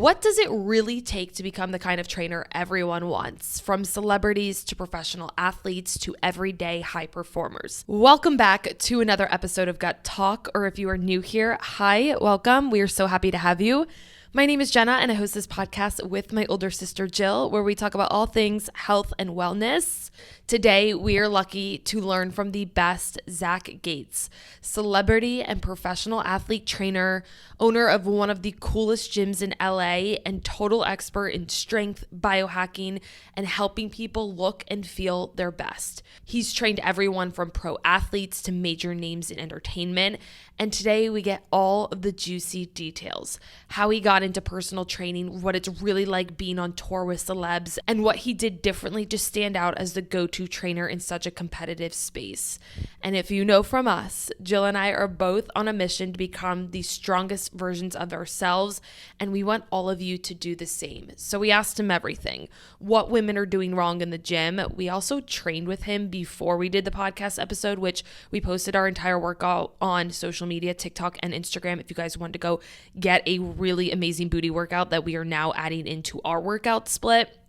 What does it really take to become the kind of trainer everyone wants, from celebrities to professional athletes to everyday high performers? Welcome back to another episode of Gut Talk, or if you are new here, hi, welcome. We are so happy to have you. My name is Jenna, and I host this podcast with my older sister, Jill, where we talk about all things health and wellness. Today, we are lucky to learn from the best Zach Goetz, celebrity and professional athlete trainer, owner of one of the coolest gyms in LA, and total expert in strength, biohacking, and helping people look and feel their best. He's trained everyone from pro athletes to major names in entertainment. And today we get all of the juicy details, how he got into personal training, what it's really like being on tour with celebs, and what he did differently to stand out as the go-to trainer in such a competitive space. And if you know from us, Jill and I are both on a mission to become the strongest versions of ourselves, and we want all of you to do the same. So we asked him everything, what women are doing wrong in the gym. We also trained with him before we did the podcast episode, which we posted our entire workout on social media, TikTok and Instagram, if you guys want to go get a really amazing booty workout that we are now adding into our workout split.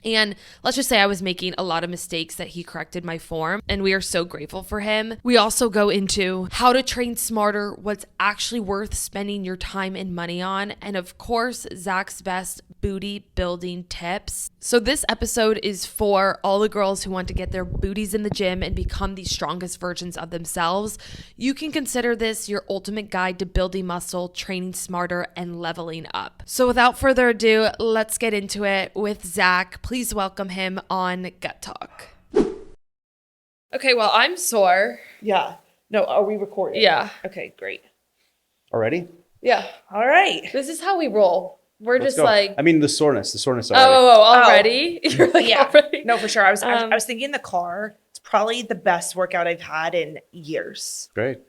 And let's just say I was making a lot of mistakes that he corrected my form, and we are so grateful for him. We also go into how to train smarter, what's actually worth spending your time and money on, and of course, Zach's best booty building tips. So this episode is for all the girls who want to get their booties in the gym and become the strongest versions of themselves. You can consider this your ultimate guide to building muscle, training smarter, and leveling up. So without further ado, let's get into it with Zach. Please welcome him on Gut Talk. Okay, well, I'm sore. Yeah. No, are we recording? Yeah. Okay, great. Already? Yeah. All right. This is how we roll. We're Let's just go. like... I mean, the soreness already. Already? You're like, Yeah. already? No, for sure. I was thinking in the car, it's probably the best workout I've had in years. Great.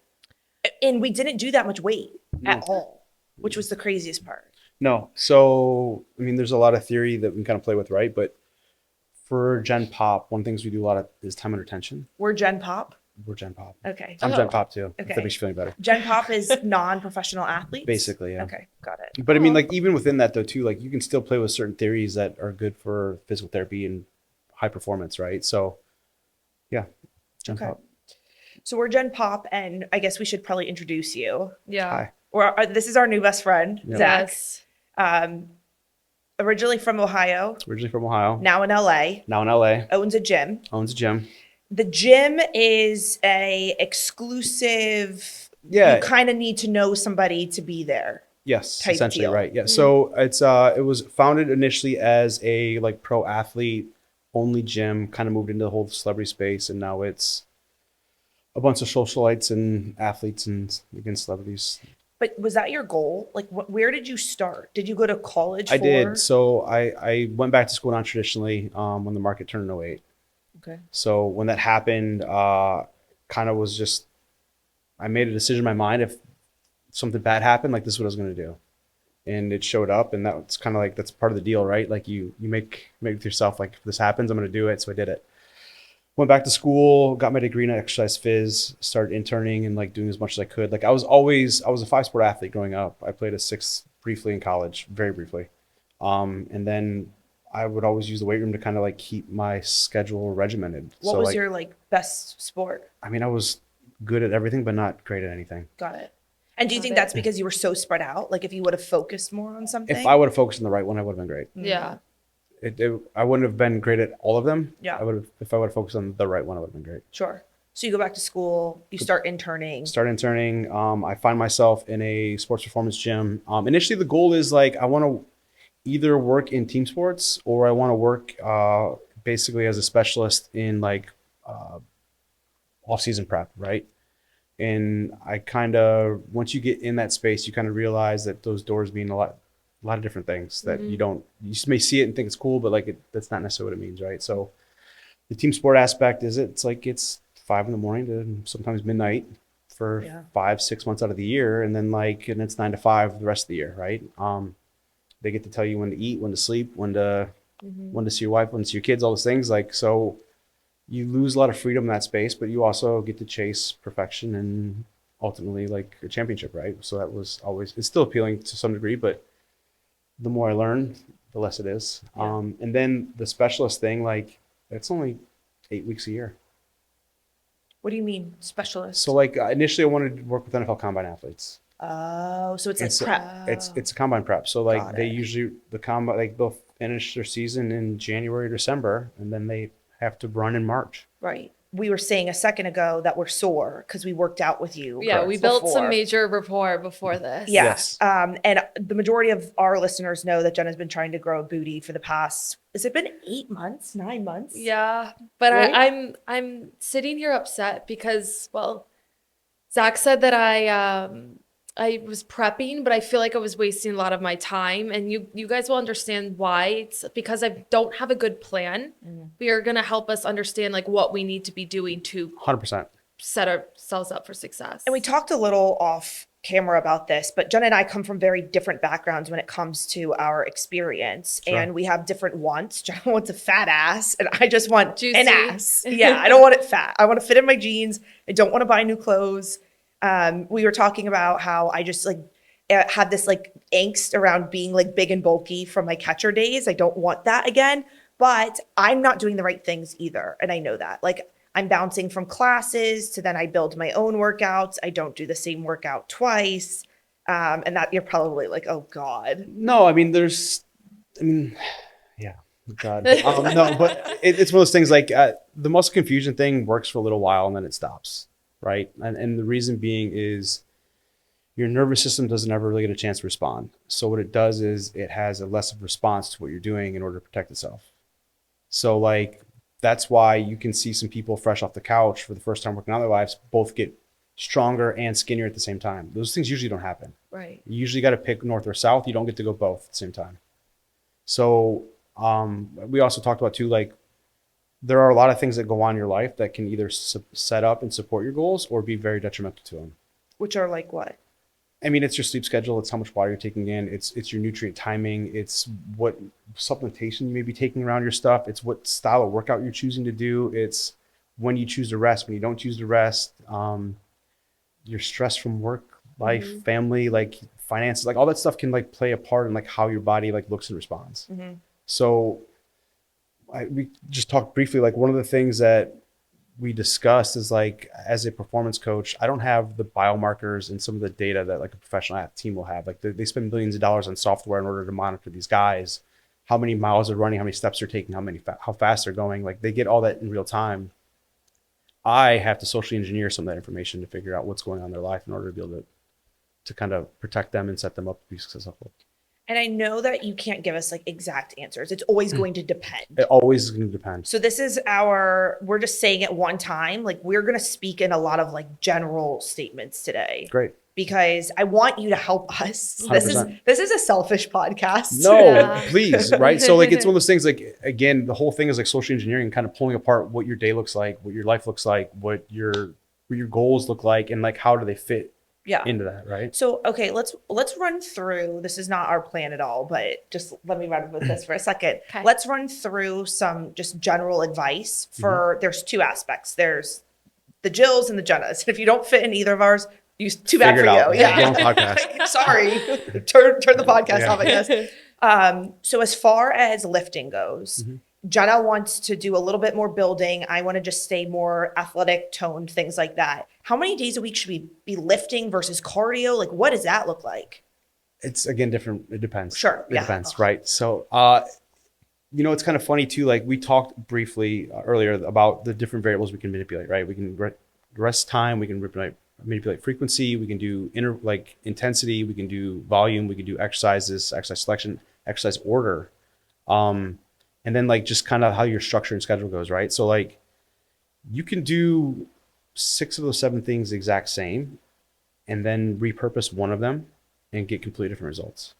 And we didn't do that much weight at all, which was the craziest part. No. So, I mean, there's a lot of theory that we can kind of play with, right? But for Gen Pop, one of the things we do a lot of is time under tension. We're Gen Pop. We're Gen Pop. Okay. I'm Gen Pop too. Okay. If that makes you feeling better. Gen Pop is non-professional athletes? Basically, yeah. Okay, got it. But I mean, like, even within that though, too, like, you can still play with certain theories that are good for physical therapy and high performance, right? So, yeah, Gen Okay. Pop. So we're Gen Pop, and I guess we should probably introduce you. Yeah. Hi. This is our new best friend, Yeah. Zach. Yes. Originally from Ohio, Originally from Ohio. now in LA, Now in LA. owns a gym. Owns a gym. The gym is a exclusive. Yeah. You kind of need to know somebody to be there. Yes, type essentially, deal. right. Yeah. So it was founded initially as a like pro athlete only gym, kind of moved into the whole celebrity space, and now it's a bunch of socialites and athletes and again celebrities. But was that your goal? Like, where did you start? Did you go to college? I did. So I went back to school non-traditionally when the market turned in 08. Okay. So when that happened, kind of was just, I made a decision in my mind, if something bad happened, like this is what I was going to do. And it showed up, and that's kind of like, that's part of the deal, right? Like you make with yourself, like if this happens, I'm going to do it. So I did it. Went back to school, got my degree in exercise phys, started interning and like doing as much as I could. Like I was a 5-sport athlete growing up. I played a 6 briefly in college, very briefly. And then I would always use the weight room to kind of like keep my schedule regimented. What was your like best sport? I mean, I was good at everything, but not great at anything. Got it. And do you think that's because you were so spread out? Like if you would have focused more on something? If I would have focused on the right one, I would have been great. Yeah. I wouldn't have been great at all of them. Yeah. If I would have focused on the right one, I would have been great. Sure. So you go back to school, you start interning. I find myself in a sports performance gym. Initially the goal is like, I want to either work in team sports or I want to work basically as a specialist in like off-season prep, right? And I kind of, once you get in that space, you kind of realize that those doors mean a lot of different things that you just may see it and think it's cool, but like that's not necessarily what it means, right? So the team sport aspect is it's 5 a.m. to sometimes midnight for 5-6 months out of the year, and then and it's 9 to 5 the rest of the year, right? They get to tell you when to eat, when to sleep, when to see your wife, when to see your kids, all those things. So you lose a lot of freedom in that space, but you also get to chase perfection and ultimately like a championship, right? So that was always, it's still appealing to some degree, but the more I learn, the less it is. Yeah. And then the specialist thing, like it's only 8 weeks a year. What do you mean specialist? So like initially I wanted to work with NFL combine athletes. Oh, so it's like It's prep. it's a combine prep. So like Got they it. usually the combine like they'll finish their season in January, December, and then they have to run in March. Right. We were saying a second ago that we're sore because we worked out with you. Yeah, we built some before. major rapport before this. Yeah. Yes. And the majority of our listeners know that Jenna's been trying to grow a booty for the past, has it been 8 months, 9 months? Yeah, but Right? I'm sitting here upset because, well, Zach said that I was prepping, but I feel like I was wasting a lot of my time, and you guys will understand why. It's because I don't have a good plan. We are gonna help us understand like what we need to be doing to 100%. set ourselves up for success. And we talked a little off camera about this, but Jenna and I come from very different backgrounds when it comes to our experience. Sure. And we have different wants. Jenna wants a fat ass, and I just want Juicy. an ass. Yeah, I don't want it fat. I want to fit in my jeans. I don't want to buy new clothes. We were talking about how I just like had this like angst around being like big and bulky from my catcher days. I don't want that again, but I'm not doing the right things either. And I know that. Like I'm bouncing from classes to then I build my own workouts. I don't do the same workout twice. And that you're probably like, oh God. No, I mean, yeah, God. No, but it's one of those things like the muscle confusion thing works for a little while and then it stops, right? And the reason being is your nervous system doesn't ever really get a chance to respond. So what it does is it has a less of a response to what you're doing in order to protect itself. So like, that's why you can see some people fresh off the couch for the first time working out their lives, both get stronger and skinnier at the same time. Those things usually don't happen. right. You usually got to pick north or south. You don't get to go both at the same time. So we also talked about too, like there are a lot of things that go on in your life that can either set up and support your goals or be very detrimental to them. Which are like what? I mean, it's your sleep schedule. It's how much water you're taking in. It's your nutrient timing. It's what supplementation you may be taking around your stuff. It's what style of workout you're choosing to do. It's when you choose to rest, when you don't choose to rest, your stress from work, life, family, like finances, like all that stuff can like play a part in like how your body like looks and responds. So we just talked briefly, like one of the things that we discussed is like, as a performance coach, I don't have the biomarkers and some of the data that like a professional athlete team will have. Like they spend millions of dollars on software in order to monitor these guys, how many miles they're running, how many steps they're taking, how fast they're going. Like they get all that in real time. I have to socially engineer some of that information to figure out what's going on in their life in order to be able to kind of protect them and set them up to be successful. And I know that you can't give us like exact answers. It's always going to depend. It always is going to depend. So this is we're just saying it one time. Like we're going to speak in a lot of like general statements today. Great. Because I want you to help us. 100%. This is a selfish podcast. No, Yeah. please, right? So like it's one of those things like, again, the whole thing is like social engineering, kind of pulling apart what your day looks like, what your life looks like, what your goals look like, and like how do they fit into that, right? So okay, let's run through. This is not our plan at all, but just let me run with this for a second. Okay. Let's run through some just general advice for there's two aspects. There's the Jills and the Jennas. If you don't fit in either of ours, too bad Figure for it out. you. Yeah. Yeah. Wrong podcast. Sorry. Turn the podcast Yeah. off, I guess. So as far as lifting goes, Jenna wants to do a little bit more building. I want to just stay more athletic, toned, things like that. How many days a week should we be lifting versus cardio? Like, what does that look like? It's again different. It depends. Sure. It depends, right? So, it's kind of funny too. Like we talked briefly earlier about the different variables we can manipulate, right? We can rest time. We can manipulate frequency. We can do intensity. We can do volume. We can do exercises, exercise selection, exercise order. And then like just kind of how your structure and schedule goes, right? So like you can do 6 of those 7 things the exact same and then repurpose one of them and get completely different results.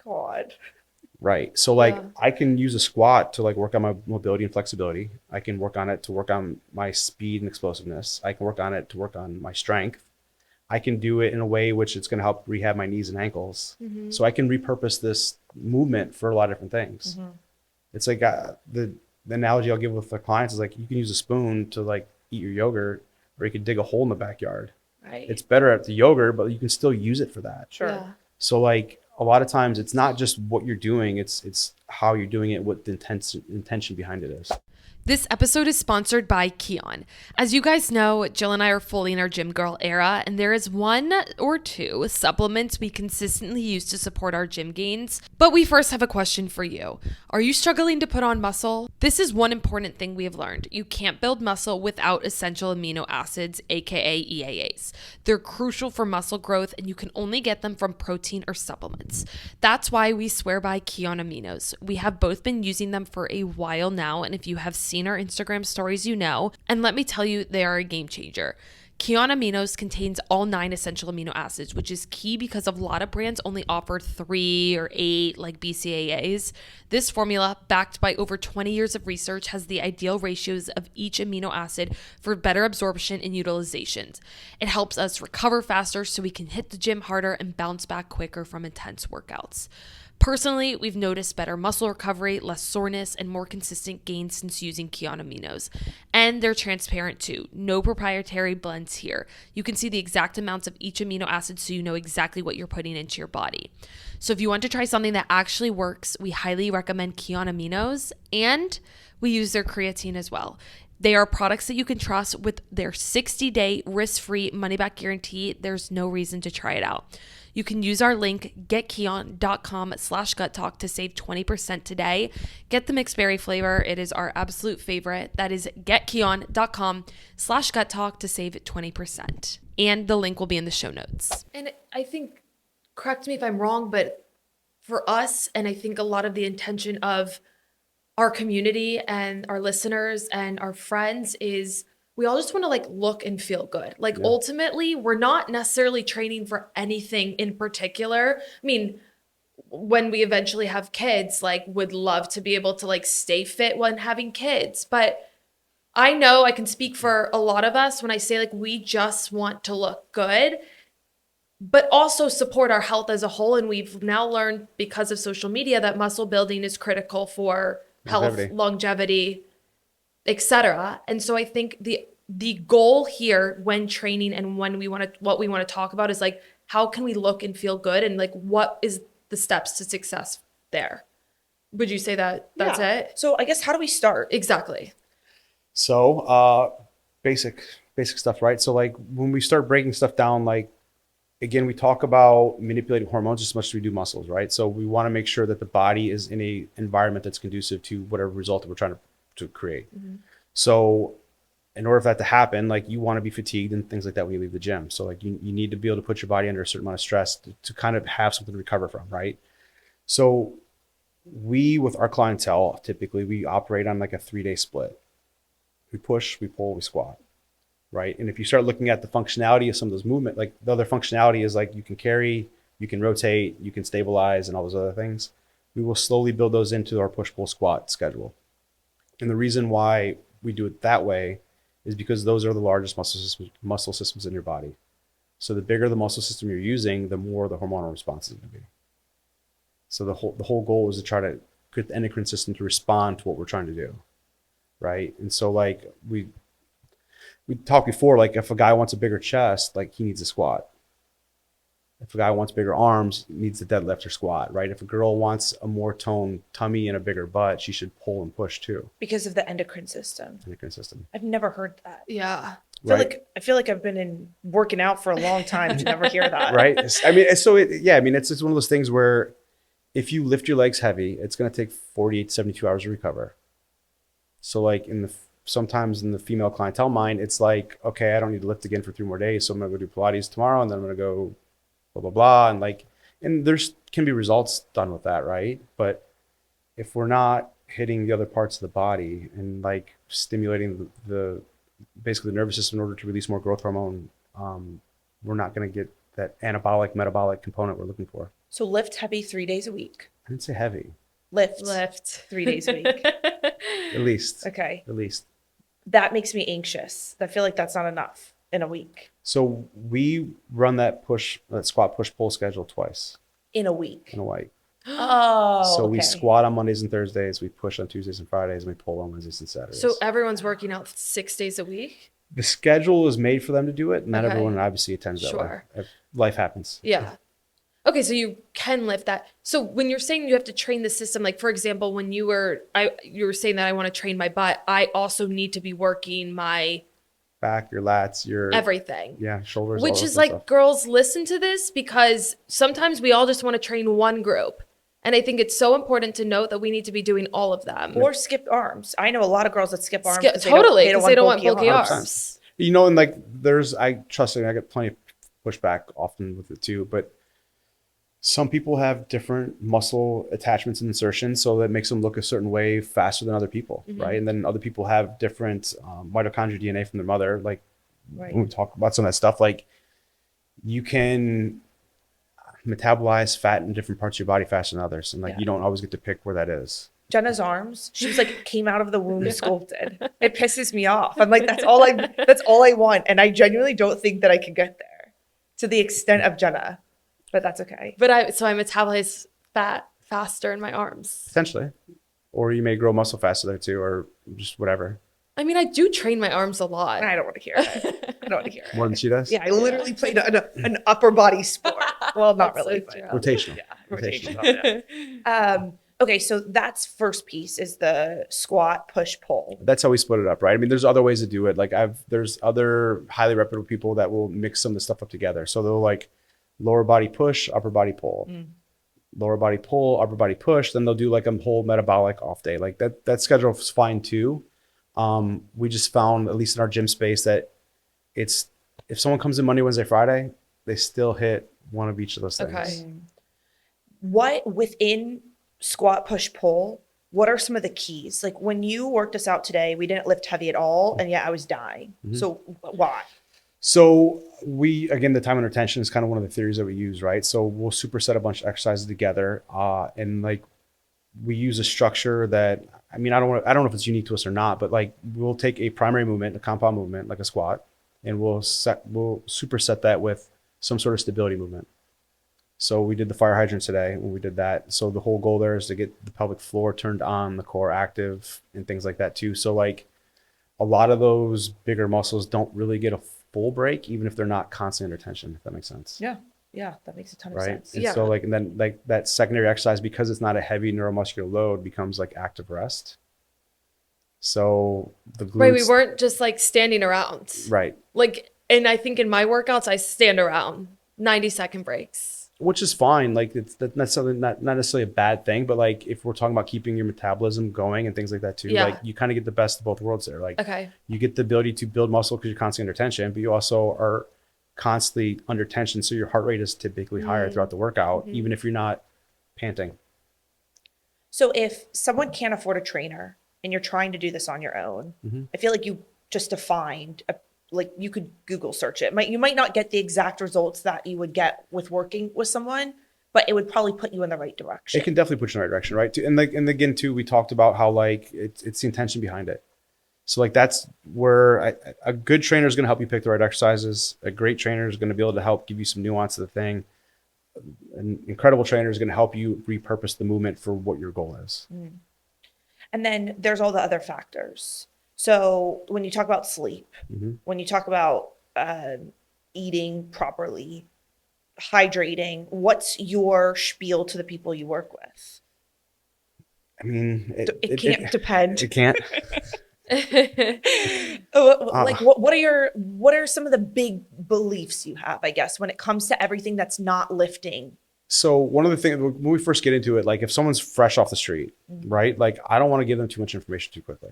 God. Right. So like Yeah. I can use a squat to like work on my mobility and flexibility. I can work on it to work on my speed and explosiveness. I can work on it to work on my strength. I can do it in a way which it's going to help rehab my knees and ankles. So I can repurpose this movement for a lot of different things. It's like the analogy I'll give with the clients is like you can use a spoon to like eat your yogurt, or you can dig a hole in the backyard. Right. It's better at the yogurt, but you can still use it for that. Sure. Yeah. So like a lot of times it's not just what you're doing, it's how you're doing it, what the intention behind it is. This episode is sponsored by Kion. As you guys know, Jill and I are fully in our gym girl era, and there is one or two supplements we consistently use to support our gym gains. But we first have a question for you. Are you struggling to put on muscle? This is one important thing we have learned. You can't build muscle without essential amino acids, aka EAAs. They're crucial for muscle growth, and you can only get them from protein or supplements. That's why we swear by Kion aminos. We have both been using them for a while now, and if you have seen our Instagram stories, you know, and let me tell you, they are a game changer. Kion aminos contains all 9 essential amino acids, which is key because a lot of brands only offer 3 or 8 like BCAAs. This formula, backed by over 20 years of research, has the ideal ratios of each amino acid for better absorption and utilization. It helps us recover faster so we can hit the gym harder and bounce back quicker from intense workouts. Personally, we've noticed better muscle recovery, less soreness, and more consistent gains since using Kion aminos. And they're transparent too. No proprietary blends here. You can see the exact amounts of each amino acid so you know exactly what you're putting into your body. So if you want to try something that actually works, we highly recommend Kion aminos, and we use their creatine as well. They are products that you can trust with their 60-day risk-free money-back guarantee. There's no reason to try it out. You can use our link, getkion.com/guttalk to save 20% today. Get the mixed berry flavor. It is our absolute favorite. That is getkion.com/guttalk to save 20%. And the link will be in the show notes. And I think, correct me if I'm wrong, but for us, and I think a lot of the intention of our community and our listeners and our friends is we all just want to like look and feel good. Like ultimately, we're not necessarily training for anything in particular. I mean, when we eventually have kids, like would love to be able to like stay fit when having kids. But I know I can speak for a lot of us when I say like we just want to look good, but also support our health as a whole. And we've now learned because of social media that muscle building is critical for health, longevity, etc. And so I think the goal here when training and when what we want to talk about is like how can we look and feel good, and like what is the steps to success there? Would you say that that's it? So I guess how do we start? Exactly. So basic stuff, right? So like when we start breaking stuff down, like again, we talk about manipulating hormones as much as we do muscles, right? So we want to make sure that the body is in a environment that's conducive to whatever result that we're trying to create. Mm-hmm. So in order for that to happen, like you want to be fatigued and things like that when you leave the gym. So like you need to be able to put your body under a certain amount of stress to kind of have something to recover from, right? So we, with our clientele, typically we operate on like a 3-day split. We push, we pull, we squat, right? And if you start looking at the functionality of some of those movements, like the other functionality is like you can carry, you can rotate, you can stabilize, and all those other things. We will slowly build those into our push-pull squat schedule. And the reason why we do it that way is because those are the largest muscle systems in your body. So the bigger the muscle system you're using, the more the hormonal response is going to be. So the whole goal is to try to get the endocrine system to respond to what we're trying to do, right? And so like we talked before, like if a guy wants a bigger chest, like he needs a squat. If a guy wants bigger arms, he needs a deadlift or squat, right? If a girl wants a more toned tummy and a bigger butt, she should pull and push too. Because of the endocrine system. I've never heard that. Yeah. I feel like I've been working out for a long time to never hear that. Right. I mean, so it's one of those things where if you lift your legs heavy, it's going to take 48 to 72 hours to recover. So like sometimes in the female clientele mind, it's like, okay, I don't need to lift again for 3 more days. So I'm going to go do Pilates tomorrow, and then I'm going to go blah, blah, blah. And there's can be results done with that, right? But if we're not hitting the other parts of the body and like stimulating basically the nervous system in order to release more growth hormone, we're not going to get that anabolic, metabolic component we're looking for. So lift heavy 3 days a week. I didn't say heavy. Lift 3 days a week. At least. Okay. At least. That makes me anxious. I feel like that's not enough in a week. So we run that squat push pull schedule twice. In a week. Oh. So okay. we squat on Mondays and Thursdays, we push on Tuesdays and Fridays, and we pull on Wednesdays and Saturdays. So everyone's working out 6 days a week? The schedule is made for them to do it. Not everyone obviously attends that way. Life happens. Yeah. Okay, so you can lift that. So when you're saying you have to train the system, like for example, when you were saying that I want to train my butt, I also need to be working my Back, your lats, your everything. shoulders, all Which that is like, stuff. girls, listen to this, because sometimes we all just want to train one group. And I think it's so important to note that we need to be doing all of them. Or skip arms. I know a lot of girls that skip arms Totally, because because they don't want bulky arms. arms. You know, and like I trust me, I get plenty of pushback often with it too, but some people have different muscle attachments and insertions, so that makes them look a certain way faster than other people, right? And then other people have different mitochondrial DNA from their mother. Like when we talk about some of that stuff, like you can metabolize fat in different parts of your body faster than others, and like you don't always get to pick where that is. Jenna's arms, she was like came out of the womb sculpted. It pisses me off. I'm like, that's all I want, and I genuinely don't think that I can get there to the extent of Jenna. But that's okay. But I metabolize fat faster in my arms. Potentially. Or you may grow muscle faster there too, or just whatever. I mean, I do train my arms a lot. I don't want to hear it. I don't want to hear it. More than she does? Yeah, I literally played an upper body sport. Well, not really. So But, Rotational. yeah, rotational. Okay, so that's first piece is the squat, push, pull. That's how we split it up, right? I mean, there's other ways to do it. Like there's other highly reputable people that will mix some of the stuff up together. So they'll like lower body push, upper body pull, lower body pull, upper body push. Then they'll do like a whole metabolic off day. Like that schedule is fine too. We just found, at least in our gym space, that if someone comes in Monday, Wednesday, Friday, they still hit one of each of those things. Okay. What within squat, push, pull, what are some of the keys? Like when you worked us out today, we didn't lift heavy at all, and yet I was dying. So why? So again, the time under tension is kind of one of the theories that we use, right? So we'll superset a bunch of exercises together, and like we use a structure that, I mean, I don't know if it's unique to us or not, but like we'll take a primary movement, a compound movement, like a squat, and we'll superset that with some sort of stability movement. So we did the fire hydrant today when we did that. So the whole goal there is to get the pelvic floor turned on, the core active, and things like that too. So like a lot of those bigger muscles don't really get a full break, even if they're not constantly under tension, if that makes sense. Yeah, that makes a ton of Right. sense. And so like, and then like that secondary exercise, because it's not a heavy neuromuscular load, becomes like active rest. So the glutes. Right, we weren't just like standing around. Right. Like, and I think in my workouts, I stand around 90-second breaks. Which is fine. Like that's necessarily not necessarily a bad thing, but like if we're talking about keeping your metabolism going and things like that too, like you kind of get the best of both worlds there. Like you get the ability to build muscle because you're constantly under tension, but you also are constantly under tension. So your heart rate is typically higher throughout the workout, even if you're not panting. So if someone can't afford a trainer and you're trying to do this on your own, I feel like you just defined like you could Google search it. You might not get the exact results that you would get with working with someone, but it would probably put you in the right direction. It can definitely put you in the right direction, right? And again, too, we talked about how like it's the intention behind it. So like that's where a good trainer is going to help you pick the right exercises. A great trainer is going to be able to help give you some nuance to the thing. An incredible trainer is going to help you repurpose the movement for what your goal is. And then there's all the other factors. So when you talk about sleep, when you talk about eating properly, hydrating, what's your spiel to the people you work with? I mean, it can't depend. It can't. Like what are some of the big beliefs you have, I guess, when it comes to everything that's not lifting? So one of the things when we first get into it, like if someone's fresh off the street, right? Like I don't want to give them too much information too quickly.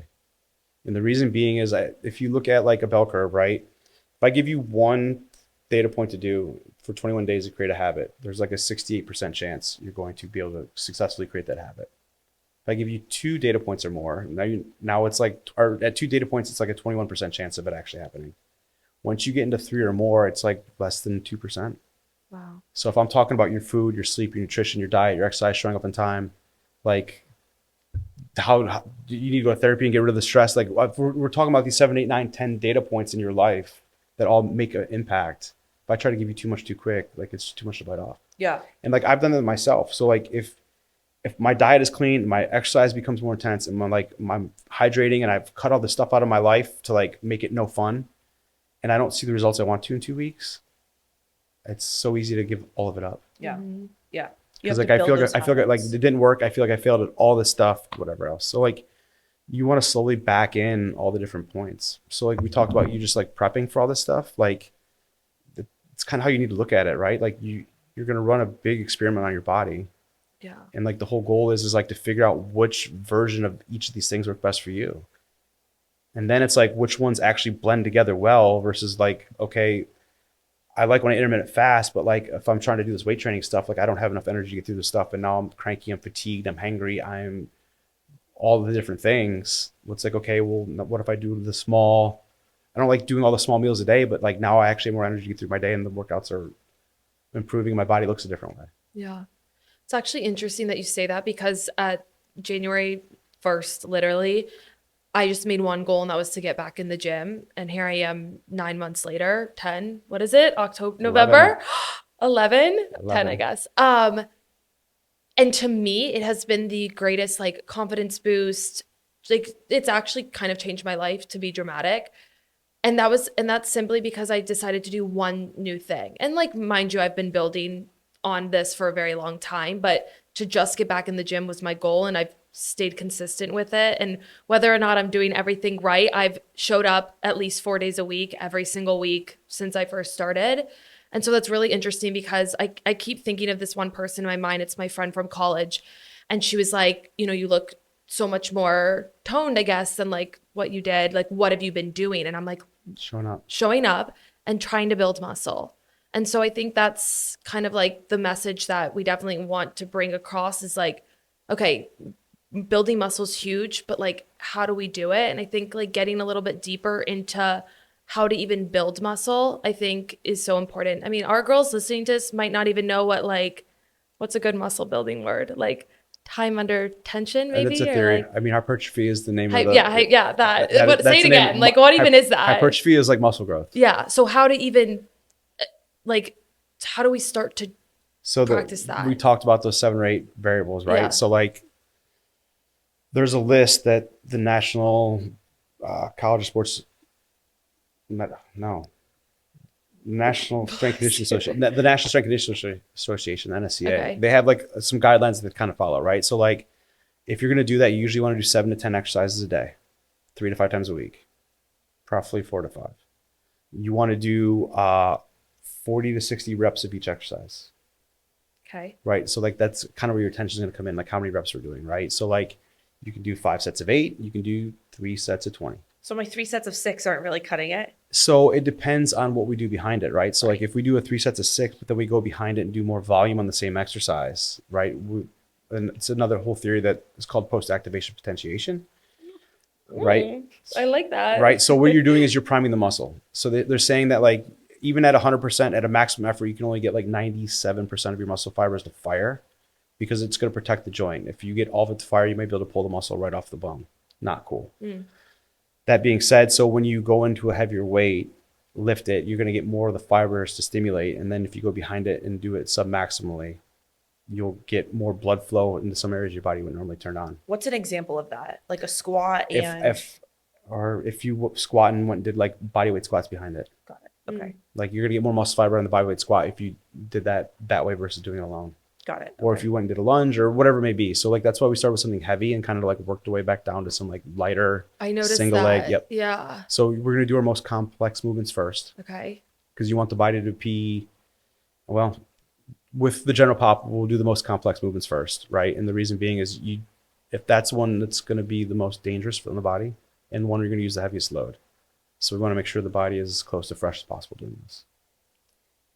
And the reason being is if you look at like a bell curve, right? If I give you one data point to do for 21 days to create a habit, there's like a 68% chance you're going to be able to successfully create that habit. If I give you 2 data points or more, now it's like, or at 2 data points, it's like a 21% chance of it actually happening. Once you get into 3 or more, it's like less than 2%. Wow. So if I'm talking about your food, your sleep, your nutrition, your diet, your exercise, showing up in time, like how you need to go to therapy and get rid of the stress. Like we're talking about these 7, 8, 9, 10 data points in your life that all make an impact. If I try to give you too much too quick, like it's too much to bite off. Yeah. And like I've done that myself. So like if my diet is clean, my exercise becomes more intense, and I'm hydrating, and I've cut all the stuff out of my life to like make it no fun, and I don't see the results I want to in 2 weeks, it's so easy to give all of it up. Yeah. Mm-hmm. Yeah. You Because have like to I build feel those like it habits. didn't work. I feel like I failed at all this stuff, whatever else. So like you want to slowly back in all the different points. So like we talked about, you just like prepping for all this stuff. Like it's kind of how you need to look at it, right? Like you're gonna run a big experiment on your body, Yeah. and like the whole goal is like to figure out which version of each of these things work best for you. And then it's like which ones actually blend together well versus like, okay, I like when I intermittent fast, but like if I'm trying to do this weight training stuff, like I don't have enough energy to get through this stuff, and now I'm cranky, I'm fatigued, I'm hangry, I'm all the different things. It's like, okay, well, what if I do the small? I don't like doing all the small meals a day, but like now I actually have more energy to get through my day, and the workouts are improving. My body looks a different way. Yeah. It's actually interesting that you say that because at January 1st, literally, I just made one goal and that was to get back in the gym. And here I am 9 months later, 10, what is it? October, November, 11, 10, I guess. And to me, it has been the greatest like confidence boost. Like it's actually kind of changed my life, to be dramatic. And that's simply because I decided to do one new thing. And like, mind you, I've been building on this for a very long time, but to just get back in the gym was my goal, and I've stayed consistent with it. And whether or not I'm doing everything right, I've showed up at least 4 days a week, every single week since I first started. And so that's really interesting because I keep thinking of this one person in my mind. It's my friend from college. And she was like, you look so much more toned, I guess, than like what you did. Like, what have you been doing? And I'm like, showing up and trying to build muscle. And so I think that's kind of like the message that we definitely want to bring across is like, okay, building muscle is huge, but like, how do we do it? And I think like getting a little bit deeper into how to even build muscle, I think is so important. I mean, our girls listening to this might not even know what's a good muscle building word? Like time under tension, maybe? That's a or theory. like, I mean, hypertrophy is the name of the. that. That's Say it the name. again. Like, what even is that? Hypertrophy is like muscle growth. Yeah. So how to even like, how do we start to practice that? We talked about those 7 or 8 variables, right? Yeah. So like, there's a list that the National College of Sports, National Strength Conditioning Association, the National Strength Conditioning Association, NSCA. Okay. They have like some guidelines that kind of follow, right? So like, if you're going to do that, you usually want to do 7 to 10 exercises a day, 3 to 5 times a week, preferably 4 to 5. You want to do 40 to 60 reps of each exercise. Okay. Right. So like, that's kind of where your attention is going to come in, like how many reps we're doing, right? So like, you can do 5 sets of 8, you can do 3 sets of 20. So my 3 sets of 6 aren't really cutting it. So it depends on what we do behind it, right? So like if we do a 3 sets of 6, but then we go behind it and do more volume on the same exercise, right? And it's another whole theory that is called post-activation potentiation, right? I like that. Right. So what you're doing is you're priming the muscle. So they're saying that like even at 100% at a maximum effort, you can only get like 97% of your muscle fibers to fire because it's going to protect the joint. If you get all of it to fire, you might be able to pull the muscle right off the bone. Not cool. That being said, so when you go into a heavier weight, lift it, you're going to get more of the fibers to stimulate. And then if you go behind it and do it sub-maximally, you'll get more blood flow into some areas your body would normally turn on. What's an example of that? Like a squat if you squat and went and did like body weight squats behind it. Got it. Okay. Like you're going to get more muscle fiber on the body weight squat if you did that way versus doing it alone. Got it. Or if you went and did a lunge or whatever it may be. So like, that's why we start with something heavy and kind of like worked our way back down to some like lighter single leg. Yep. Yeah. So we're going to do our most complex movements first. Okay. Because you want the body to be, well, with the general pop, we'll do the most complex movements first, right? And the reason being is if that's one that's going to be the most dangerous for the body and one you're going to use the heaviest load. So we want to make sure the body is as close to fresh as possible doing this.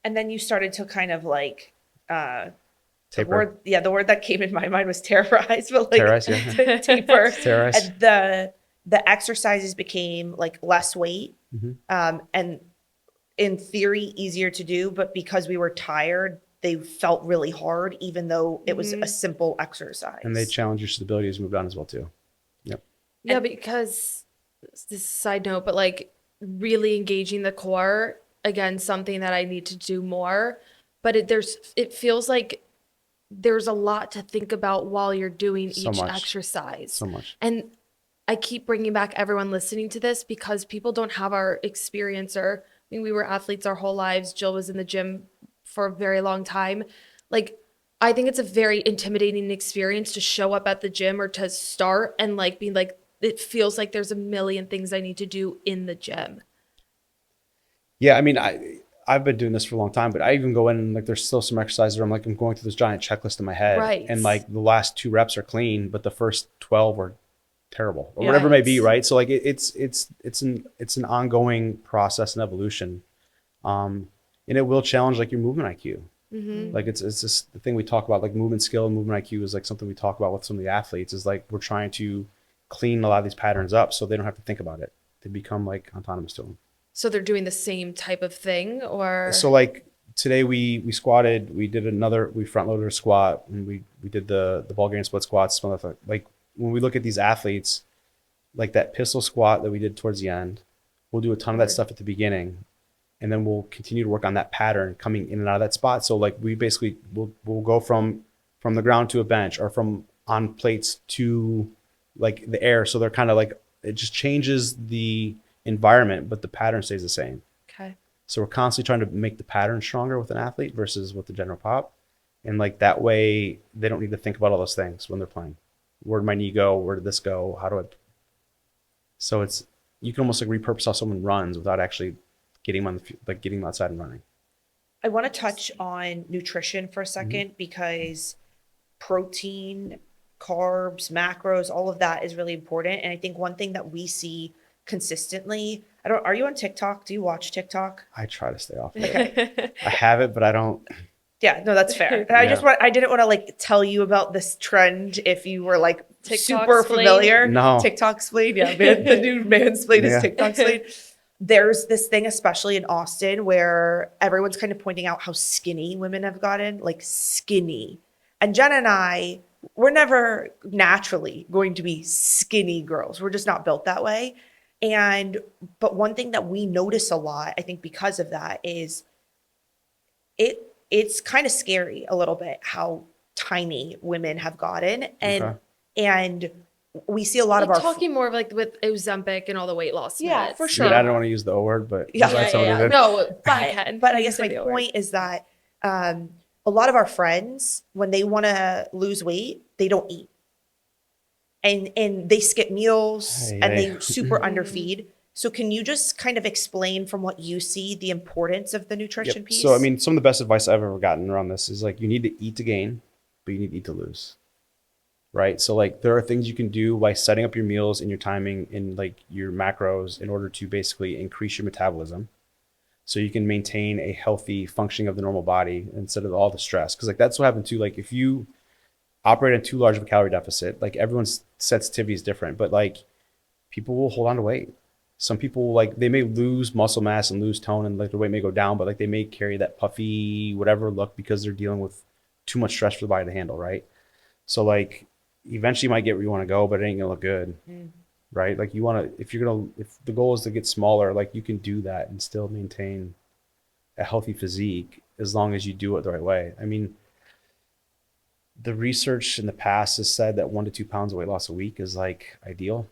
And then you started to kind of like, taper. The word that came in my mind was terrorize, but like Terrorize, yeah. taper. Terrorize. And the exercises became like less weight, and in theory easier to do, but because we were tired, they felt really hard, even though it was a simple exercise. And they challenge your stability as you move on as well too. Yep. Yeah, because this is a side note, but like really engaging the core, again, something that I need to do more. But it feels like there's a lot to think about while you're doing each exercise. So much. And I keep bringing back everyone listening to this because people don't have our experience, or I mean, we were athletes our whole lives. Jill was in the gym for a very long time. like, I think it's a very intimidating experience to show up at the gym or to start and like being like, it feels like there's a million things I need to do in the gym. Yeah, I mean, I've been doing this for a long time, but I even go in and like there's still some exercises where I'm like I'm going through this giant checklist in my head, Right. and like the last 2 reps are clean, but the first 12 are terrible or Yeah, whatever it may be, right? So like it's an ongoing process and evolution, and it will challenge like your movement IQ. Like it's just the thing we talk about, like movement skill and movement IQ is like something we talk about with some of the athletes, is like we're trying to clean a lot of these patterns up so they don't have to think about it. They become like autonomous to them. So they're doing the same type of thing, or? So like today we squatted, we front loaded a squat, and we did the Bulgarian split squats. Like when we look at these athletes, like that pistol squat that we did towards the end, we'll do a ton of that stuff at the beginning. And then we'll continue to work on that pattern coming in and out of that spot. So like we basically we'll go from the ground to a bench, or from on plates to like the air. So they're kind of like, it just changes the environment, but the pattern stays the same. Okay. So we're constantly trying to make the pattern stronger with an athlete versus with the general pop. And like that way they don't need to think about all those things when they're playing. Where did my knee go? Where did this go? How do I? So it's, you can almost like repurpose how someone runs without actually getting them getting them outside and running. I want to touch on nutrition for a second, because protein, carbs, macros, all of that is really important. And I think one thing that we see consistently, are you on TikTok? Do you watch TikTok? I try to stay off of it. Okay. I have it, but I don't. Yeah, no, that's fair. I didn't want to like tell you about this trend if you were like TikTok super splain? familiar. No. TikTok splain. Yeah, the new mansplain is TikTok splain. There's this thing, especially in Austin, where everyone's kind of pointing out how skinny women have gotten, like skinny. And Jenna and I, we're never naturally going to be skinny girls. We're just not built that way. But one thing that we notice a lot, I think because of that, is it's kind of scary a little bit how tiny women have gotten. And we see a lot of our talking more of like with Ozempic and all the weight loss. Yeah, meds. for I sure. mean, I don't want to use the O word, but Yeah. that's what it is. No, but I guess my point is that a lot of our friends, when they want to lose weight, they don't eat. And they skip meals and they super underfeed. So can you just kind of explain from what you see the importance of the nutrition piece? So I mean, some of the best advice I've ever gotten around this is like, you need to eat to gain, but you need to eat to lose. Right. So like there are things you can do by setting up your meals and your timing and like your macros in order to basically increase your metabolism, so you can maintain a healthy functioning of the normal body instead of all the stress. Because like that's what happened too. Like if you operate on too large of a calorie deficit, like everyone's sensitivity is different, but like people will hold on to weight. Some people like, they may lose muscle mass and lose tone and like their weight may go down, but like they may carry that puffy whatever look because they're dealing with too much stress for the body to handle. Right. So like eventually you might get where you want to go, but it ain't gonna look good. Right. Like you want to, if the goal is to get smaller, like you can do that and still maintain a healthy physique as long as you do it the right way. I mean, the research in the past has said that 1 to 2 pounds of weight loss a week is like ideal.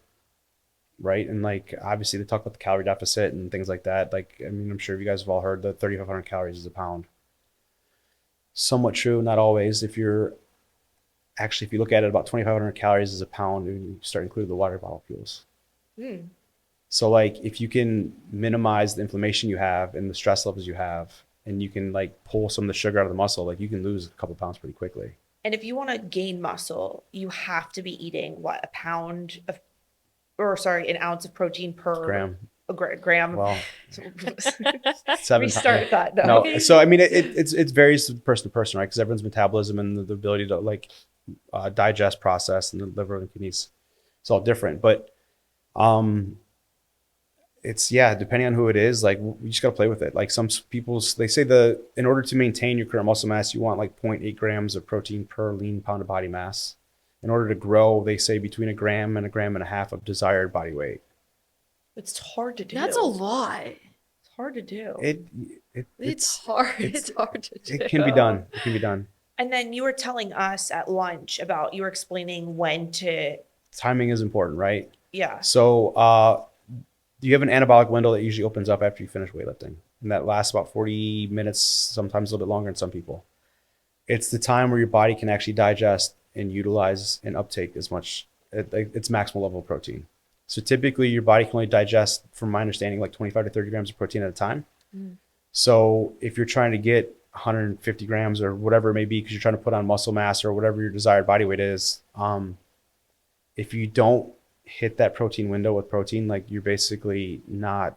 Right. And like, obviously they talk about the calorie deficit and things like that. Like, I mean, I'm sure you guys have all heard that 3,500 calories is a pound. Somewhat true. Not always. If you look at it, about 2,500 calories is a pound, and you start including the water molecules. So like, if you can minimize the inflammation you have and the stress levels you have, and you can like pull some of the sugar out of the muscle, like you can lose a couple pounds pretty quickly. And if you want to gain muscle, you have to be eating an ounce of protein per Gram. Gram. Well, 7 Restart that. No. So I mean, it varies person to person, right? Because everyone's metabolism and the ability to like digest, process, and the liver and kidneys, it's all different. But it's depending on who it is, like you just gotta play with it. Like some people, they say in order to maintain your current muscle mass, you want like 0.8 grams of protein per lean pound of body mass. In order to grow, they say between 1 gram and 1.5 grams of desired body weight. It's hard to do. That's a lot. It's hard to do. It's hard. It's hard to do. It can be done. It can be done. And then you were telling us at lunch about, you were explaining when to. Timing is important, right? Yeah. So you have an anabolic window that usually opens up after you finish weightlifting. And that lasts about 40 minutes, sometimes a little bit longer in some people. it's the time where your body can actually digest and utilize and uptake as much its maximal level of protein. So typically your body can only digest, from my understanding, like 25 to 30 grams of protein at a time. So if you're trying to get 150 grams or whatever it may be, because you're trying to put on muscle mass or whatever your desired body weight is, if you don't hit that protein window with protein, like you're basically not,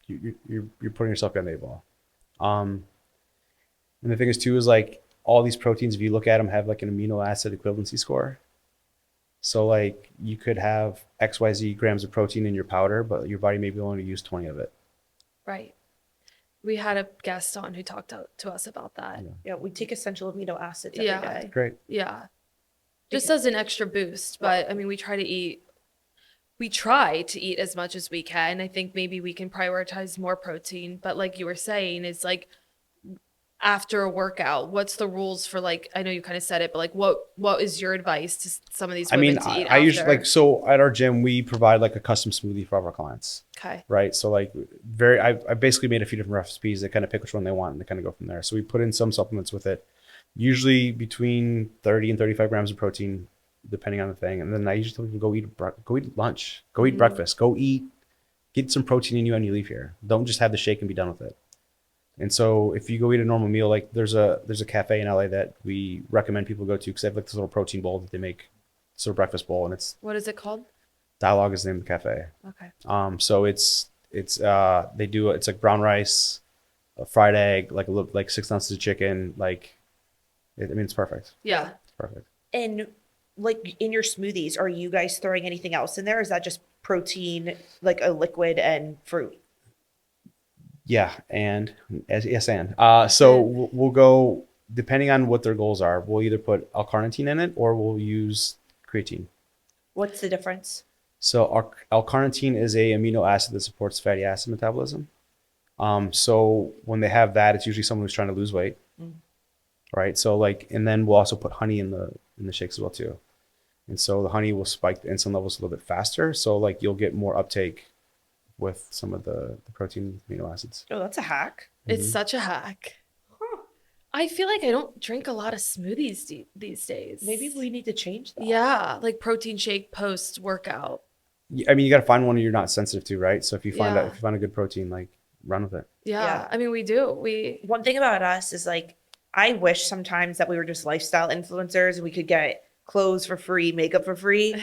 you're putting yourself behind the eight ball. And the thing is too, is like all these proteins, if you look at them, have like an amino acid equivalency score. So like you could have XYZ grams of protein in your powder, but your body may be only use 20 of it. Right. We had a guest on who talked to us about that. Yeah, we take essential amino acids every day. Great. Yeah. Just as an extra boost. But I mean, we try to eat as much as we can. I think maybe we can prioritize more protein. But like you were saying, is like after a workout, what's the rules for, like, I know you kind of said it, but like what is your advice to some of these women to eat I after? usually, like, so at our gym, we provide like a custom smoothie for all of our clients. Okay. Right. So like I basically made a few different recipes. They kind of pick which one they want and they kind of go from there. So we put in some supplements with it, usually between 30 and 35 grams of protein, depending on the thing. And then I usually tell people go eat lunch, go eat breakfast, get some protein in you when you leave here. Don't just have the shake and be done with it. And so if you go eat a normal meal, like there's a cafe in LA that we recommend people go to, because they have like this little protein bowl that they make. It's a breakfast bowl, and it's, What is it called? Dialogue is the name of the cafe. Okay. So it's like brown rice, a fried egg, like 6 ounces of chicken. It's perfect. Yeah. It's perfect. And like in your smoothies, are you guys throwing anything else in there? Is that just protein, like a liquid and fruit? Yeah, so we'll go, depending on what their goals are, we'll either put L-carnitine in it or we'll use creatine. What's the difference? So L-carnitine is a amino acid that supports fatty acid metabolism. So when they have that, it's usually someone who's trying to lose weight, right? So and then we'll also put honey in the shakes as well too. And so the honey will spike the insulin levels a little bit faster. So like you'll get more uptake with some of the protein amino acids. Oh, that's a hack. It's such a hack. I feel like I don't drink a lot of smoothies these days. Maybe we need to change that. Yeah, like protein shake post workout. I mean, you got to find one you're not sensitive to, right? So if you find Yeah. if you find a good protein, like run with it. Yeah. I mean, we do. One thing about us is like, I wish sometimes that we were just lifestyle influencers and we could get clothes for free, makeup for free.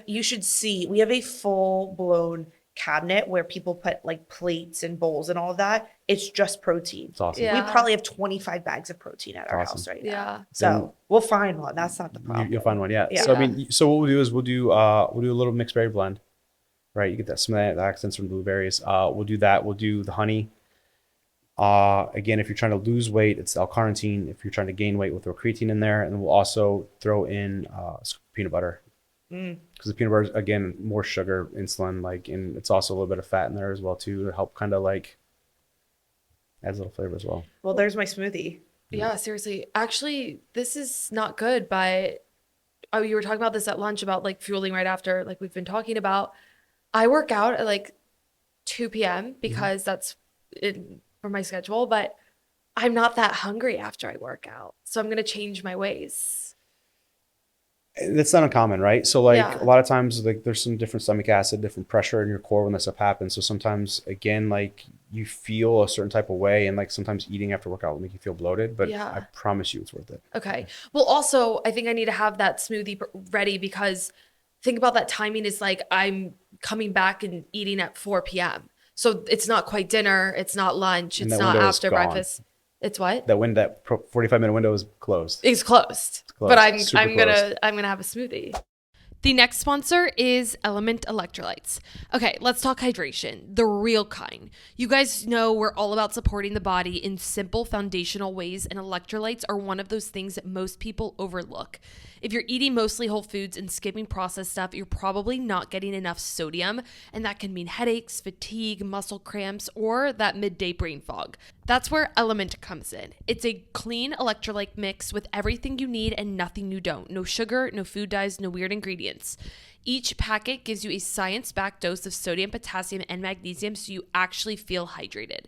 You should see, we have a full blown cabinet where people put like plates and bowls and all of that. It's just protein. It's awesome. Yeah. We probably have 25 bags of protein at our Awesome. house right now. Yeah. So we'll find one. That's not the problem. You'll find one, yeah. Yeah. So I mean, so what we'll do is we'll do a little mixed berry blend, right? You get that some of the accents from blueberries. We'll do that. We'll do the honey. Again, if you're trying to lose weight, it's L-carnitine. If you're trying to gain weight, we'll throw creatine in there, and then we'll also throw in peanut butter. Because the peanut butter is, again, more sugar, insulin, and it's also a little bit of fat in there as well too, to help kind of like adds a little flavor as well. Well, there's my smoothie. Yeah, seriously. Actually, this is not good, but you were talking about this at lunch about like fueling right after, like we've been talking about. I work out at like 2 p.m. because that's for my schedule, but I'm not that hungry after I work out. So I'm going to change my ways. That's not uncommon, right? So Yeah. a lot of times there's some different stomach acid, different pressure in your core when this stuff happens. So sometimes again, you feel a certain type of way, and sometimes eating after workout will make you feel bloated, but Yeah. I promise you it's worth it. Okay. Well, also, I think I need to have that smoothie ready because think about that timing is like I'm coming back and eating at 4 p.m. So it's not quite dinner. It's not lunch. And It's that not window is after gone. breakfast. It's what? That 45-minute window is closed. It's closed. closed. But I'm Super gonna have a smoothie. The next sponsor is Element Electrolytes. Okay, let's talk hydration, the real kind. You guys know we're all about supporting the body in simple foundational ways, and electrolytes are one of those things that most people overlook. If you're eating mostly whole foods and skipping processed stuff, you're probably not getting enough sodium, and that can mean headaches, fatigue, muscle cramps, or that midday brain fog. That's where Element comes in. It's a clean electrolyte mix with everything you need and nothing you don't. No sugar, no food dyes, no weird ingredients. Each packet gives you a science-backed dose of sodium, potassium, and magnesium so you actually feel hydrated.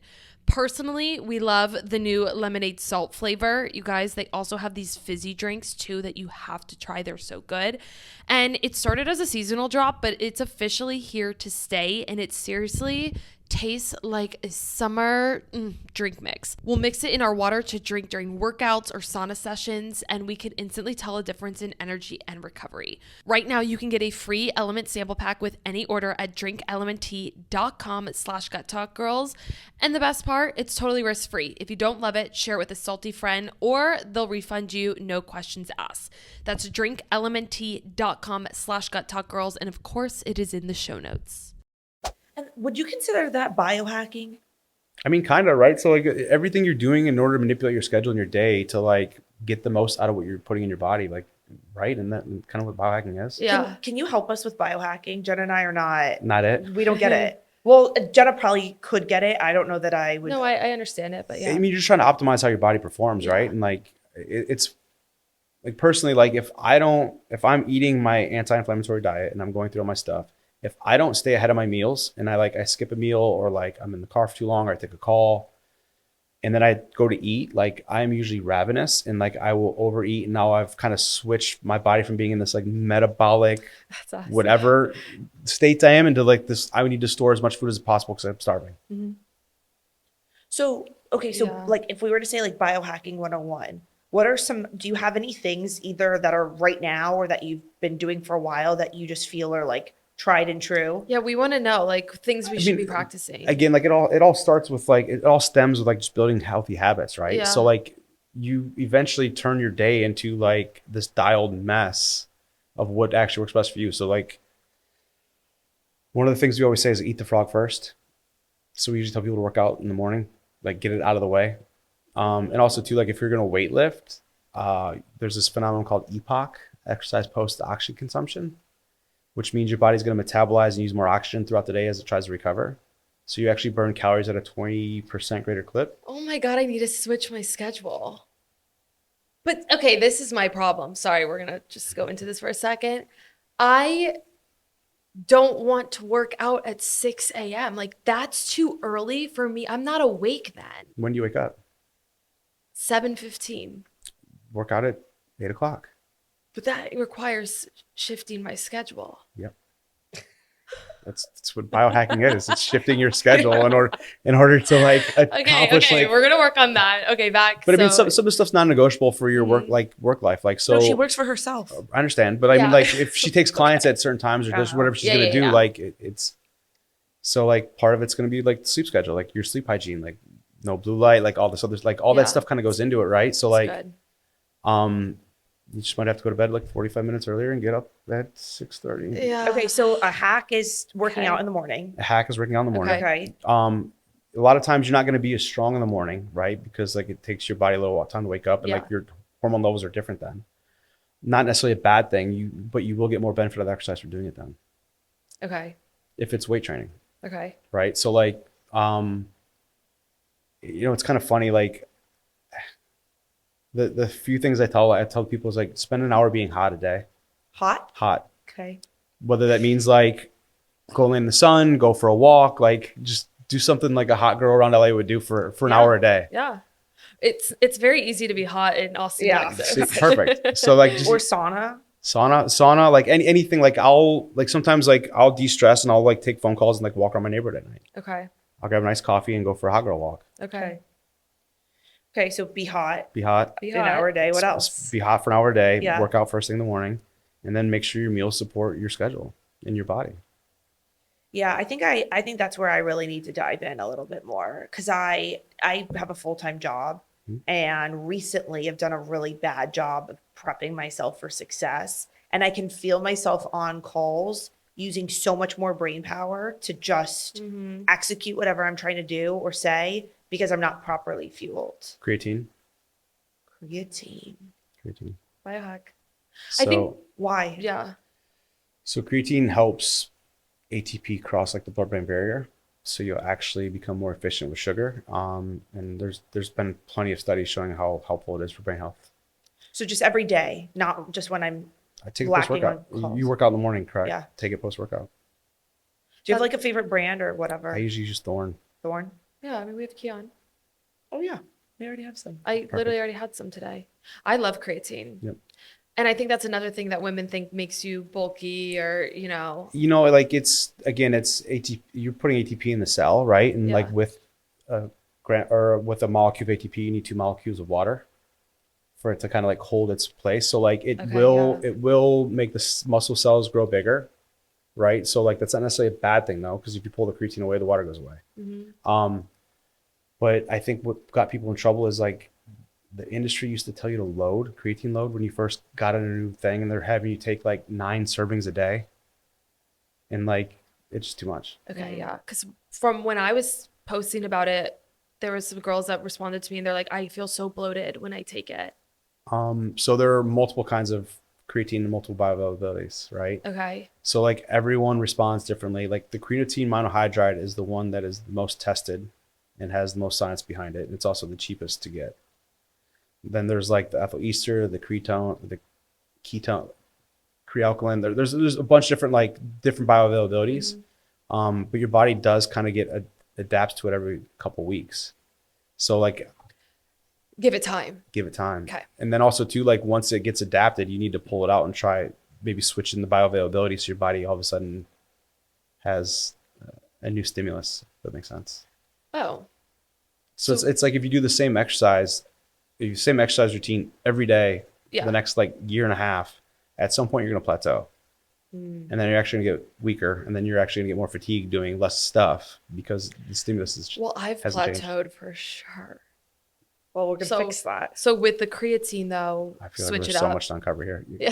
Personally, we love the new lemonade salt flavor. You guys, they also have these fizzy drinks too that you have to try. They're so good. And it started as a seasonal drop, but it's officially here to stay. And it seriously tastes like a summer drink mix. We'll mix it in our water to drink during workouts or sauna sessions, and we can instantly tell a difference in energy and recovery. Right now, you can get a free Element sample pack with any order at drinkelementtee.com/guttalkgirls. And the best part, it's totally risk-free. If you don't love it, share it with a salty friend, or they'll refund you, no questions asked. That's drinkelementtee.com/guttalkgirls, and of course, it is in the show notes. And would you consider that biohacking? I mean, kind of, right? So like everything you're doing in order to manipulate your schedule and your day to like get the most out of what you're putting in your body, like, right? And that kind of what biohacking is. Yeah. Can you help us with biohacking? Jenna and I are not it. We don't get it. Well, Jenna probably could get it. I don't know that I would. No, I understand it, but yeah. I mean, you're just trying to optimize how your body performs, right? And like, it's like personally, like if I'm eating my anti-inflammatory diet and I'm going through all my stuff, if I don't stay ahead of my meals and I skip a meal, or like I'm in the car for too long, or I take a call and then I go to eat, like I'm usually ravenous and like I will overeat. And now I've kind of switched my body from being in this like metabolic, That's awesome. whatever state I am into like this, I would need to store as much food as possible because I'm starving. Mm-hmm. So, okay. So like if we were to say like biohacking 101, do you have any things either that are right now or that you've been doing for a while that you just feel are like tried and true? Yeah, we want to know like things we should be practicing. Again, like it all starts with like, it all stems with like just building healthy habits, right? Yeah. So like you eventually turn your day into like this dialed mess of what actually works best for you. So like one of the things we always say is eat the frog first. So we usually tell people to work out in the morning, like get it out of the way. And also too, like if you're going to weight lift, there's this phenomenon called EPOC, exercise post oxygen consumption, which means your body's going to metabolize and use more oxygen throughout the day as it tries to recover. So you actually burn calories at a 20% greater clip. Oh my God, I need to switch my schedule. But okay, this is my problem. Sorry, we're going to just go into this for a second. I don't want to work out at 6 a.m. Like that's too early for me. I'm not awake then. When do you wake up? 7:15. Work out at 8 o'clock. But that requires shifting my schedule. Yep. That's what biohacking is. It's shifting your schedule in order to like accomplish. Okay, like, we're gonna work on that. Okay, back. But I mean, some of the stuff's non-negotiable for your work life. Like so, No, she works for herself. I understand, but I mean, like if she takes clients at certain times or does whatever she's gonna do, like it's so like part of it's gonna be like the sleep schedule, like your sleep hygiene, like no blue light, like all this other like all that stuff kind of goes into it, right? So That's like, good. you just might have to go to bed like 45 minutes earlier and get up at 6:30. Yeah. Okay, so a hack is working out in the morning. A hack is working out in the morning. Okay. A lot of times you're not going to be as strong in the morning, right? Because like it takes your body a little time to wake up and like your hormone levels are different then. Not necessarily a bad thing, but you will get more benefit of the exercise for doing it then. Okay. If it's weight training. Okay. Right. So like, it's kind of funny. Like the few things I tell people is like spend an hour being hot a day. Hot. Okay. Whether that means like go in the sun, go for a walk, like just do something like a hot girl around LA would do for an hour a day. Yeah. It's very easy to be hot in Austin, Texas. See, perfect. So like just, or sauna, like anything. Like I'll like sometimes like I'll de-stress and I'll like take phone calls and like walk around my neighborhood at night. Okay. I'll grab a nice coffee and go for a hot girl walk. Okay. Okay, so be hot. Be hot. An hour a day. What else? Be hot for an hour a day. Yeah. Work out first thing in the morning, and then make sure your meals support your schedule and your body. Yeah, I think that's where I really need to dive in a little bit more because I have a full-time job and recently have done a really bad job of prepping myself for success, and I can feel myself on calls using so much more brain power to just execute whatever I'm trying to do or say because I'm not properly fueled. Creatine. Biohack. So, I think why? Yeah. So creatine helps ATP cross like the blood-brain barrier, so you'll actually become more efficient with sugar. And there's been plenty of studies showing how helpful it is for brain health. So just every day, not just when I'm I take it post-workout. You work out in the morning, correct? Yeah. Take it post-workout. Do you have like a favorite brand or whatever? I usually use Thorne. Thorne? Yeah, I mean we have Keon. Oh yeah, we already have some. I literally already had some today. I love creatine. Yep. And I think that's another thing that women think makes you bulky or, Like it's ATP. You're putting ATP in the cell, right? And like Yeah. with a with a molecule of ATP, you need 2 molecules of water for it to kind of like hold its place. So like it will make the muscle cells grow bigger, right? So like that's not necessarily a bad thing though, because if you pull the creatine away, the water goes away. But I think what got people in trouble is like the industry used to tell you to creatine load when you first got in a new thing, and they're having you take like 9 servings a day, and like it's just too much. Okay, yeah. Because from when I was posting about it, there was some girls that responded to me and they're like, I feel so bloated when I take it. So there are multiple kinds of creatine and multiple bioavailabilities, right? Okay. So like everyone responds differently. Like the creatine monohydrate is the one that is the most tested and has the most science behind it. And it's also the cheapest to get. Then there's like the ethyl ester, the ketone, crealkaline. There's a bunch of different bioavailabilities. But your body does kind of adapts to it every couple weeks. So like give it time. Okay. And then also too, like once it gets adapted, you need to pull it out and try maybe switching the bioavailability so your body all of a sudden has a new stimulus. If that makes sense. Oh. So it's like if you do the same exercise routine every day for the next like year and a half, at some point you're going to plateau. And then you're actually going to get weaker, and then you're actually going to get more fatigued doing less stuff because the stimulus is I've plateaued for sure. Well, we're gonna fix that. So with the creatine though, I feel switch like it there's so up. much to uncover here. Yeah.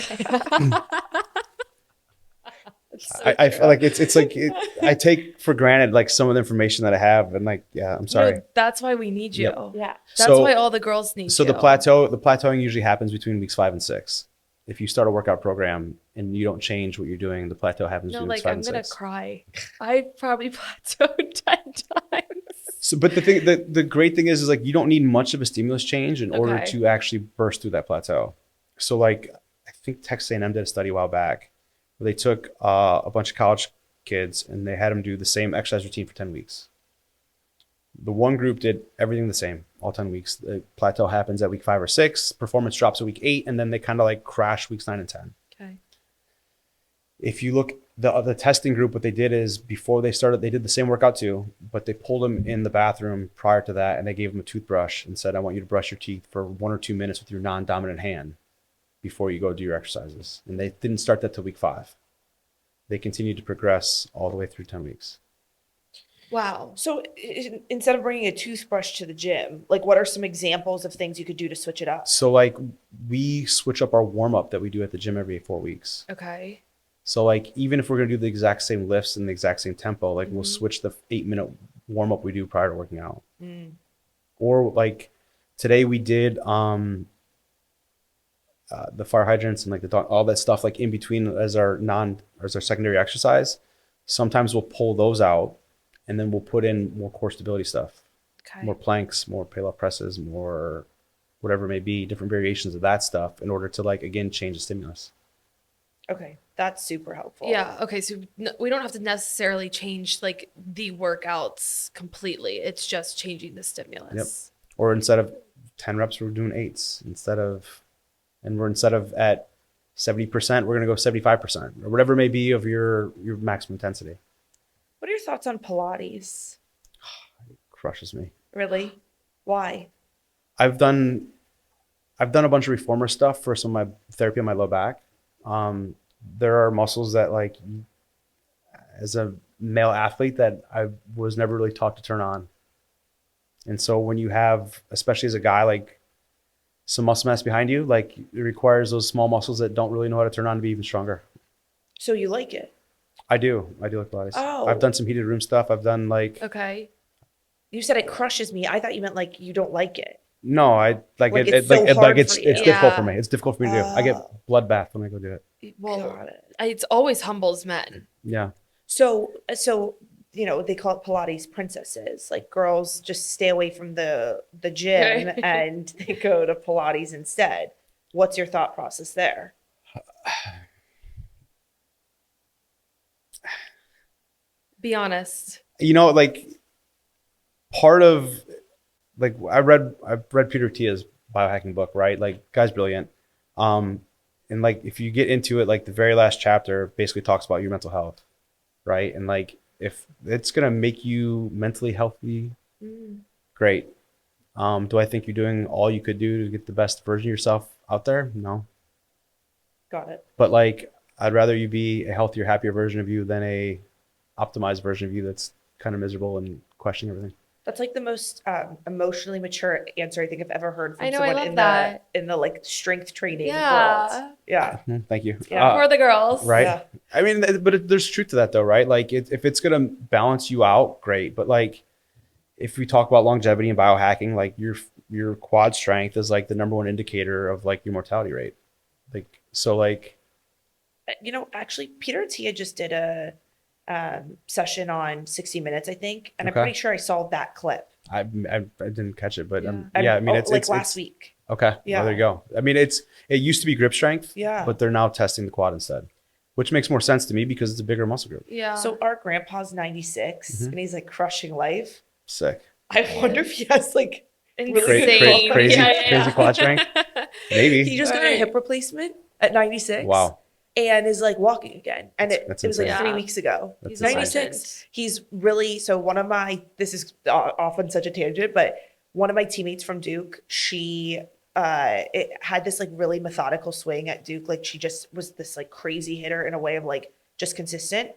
I feel like it's like I take for granted like some of the information that I have, and like I'm sorry. No, that's why we need you. Yep. Yeah. That's why all the girls need you. So the plateauing usually happens between weeks 5 and 6. If you start a workout program and you don't change what you're doing, the plateau happens between weeks 5 and 6. I'm gonna cry. I probably plateaued 10 times. So, but the great thing is like you don't need much of a stimulus change in order to actually burst through that plateau. So like I think Texas A&M did a study a while back where they took a bunch of college kids and they had them do the same exercise routine for 10 weeks. The one group did everything the same all 10 weeks. The plateau happens at week 5 or 6. Performance drops at week 8, and then they kind of like crash weeks 9 and 10. Okay. If you look the testing group, what they did is before they started, they did the same workout too, but they pulled them in the bathroom prior to that, and they gave them a toothbrush and said, "I want you to brush your teeth for 1 or 2 minutes with your non-dominant hand before you go do your exercises." And they didn't start that till week 5. They continued to progress all the way through 10 weeks. Wow. So instead of bringing a toothbrush to the gym, like what are some examples of things you could do to switch it up? So like we switch up our warm-up that we do at the gym every 4 weeks. Okay. So like even if we're going to do the exact same lifts and the exact same tempo, like we'll switch the 8-minute warm-up we do prior to working out. Or like today we did the fire hydrants and like all that stuff like in between as our secondary exercise. Sometimes we'll pull those out, and then we'll put in more core stability stuff. Okay. More planks, more Pilates presses, more whatever it may be, different variations of that stuff in order to like, again, change the stimulus. Okay. That's super helpful. Yeah. Okay. So we don't have to necessarily change like the workouts completely. It's just changing the stimulus. Yep. Or instead of 10 reps, we're doing 8s instead of at 70%, we're going to go 75% or whatever it may be of your maximum intensity. What are your thoughts on Pilates? It crushes me. Really? Why? I've done a bunch of reformer stuff for some of my therapy on my low back. There are muscles that like as a male athlete that I was never really taught to turn on. And so when you have, especially as a guy, like some muscle mass behind you, like it requires those small muscles that don't really know how to turn on to be even stronger. So you like it? I do like Pilates. Oh. I've done some heated room stuff. I've done like. Okay. You said it crushes me. I thought you meant like you don't like it. No, I like it. It's so hard it's for you. difficult for me. It's difficult for me to do. I get bloodbath when I go do it. Well, it's always humbles men. Yeah. So they call it Pilates princesses. Like girls just stay away from the gym and they go to Pilates instead. What's your thought process there? Be honest. Like part of like I've read Peter Tia's biohacking book, right? Like, guy's brilliant. And like if you get into it, like the very last chapter basically talks about your mental health, right? And like if it's gonna make you mentally healthy, great. Do I think you're doing all you could do to get the best version of yourself out there? No. Got it. But like I'd rather you be a healthier, happier version of you than a optimized version of you that's kind of miserable and questioning everything. That's like the most emotionally mature answer I think I've ever heard from I know, I someone love in that. the like strength training Yeah. world. Yeah. Thank you. Yeah. For the girls. Right. Yeah. I mean, there's truth to that though, right? Like if it's going to balance you out, great. But like if we talk about longevity and biohacking, like your quad strength is like the number one indicator of like your mortality rate. Like, so like, Actually, Peter and Tia just did a session on 60 Minutes, I think, and Okay. I'm pretty sure I saw that clip. I didn't catch it, but Yeah. I mean, it's like it's last week. okay. Yeah. Well, there you go. I mean, it used to be grip strength, Yeah. but they're now testing the quad instead, which makes more sense to me because it's a bigger muscle group. Yeah. So our grandpa's 96 and he's like crushing life. Sick. I wonder if he has like Insane. Crazy Yeah. quad strength. Maybe. he just got a Right. hip replacement at 96. Wow. And is like walking again. And That's it was like insane. 3 Yeah. weeks ago. That's He's insane. 96. He's really, so one of my, this is off on such a tangent, but one of my teammates from Duke, she it had this like really methodical swing at Duke. Like she just was this like crazy hitter in a way of like just consistent.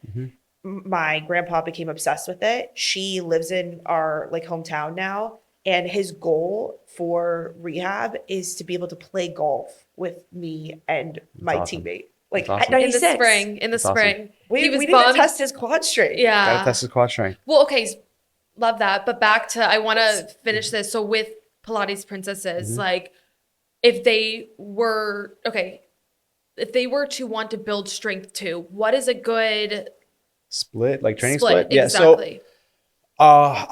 My grandpa became obsessed with it. She lives in our like hometown now. And his goal for rehab is to be able to play golf with me and my awesome. teammate. Like That's at awesome. In the 96. spring. In the That's awesome. spring. We He was didn't bummed. test his quad strength. Yeah. Gotta test his quad strength. Well, okay, love that. But back to, I want to finish this. So with Pilates princesses, like if they were to want to build strength too, what is a good Split, like training split? split. Yeah. Exactly. So,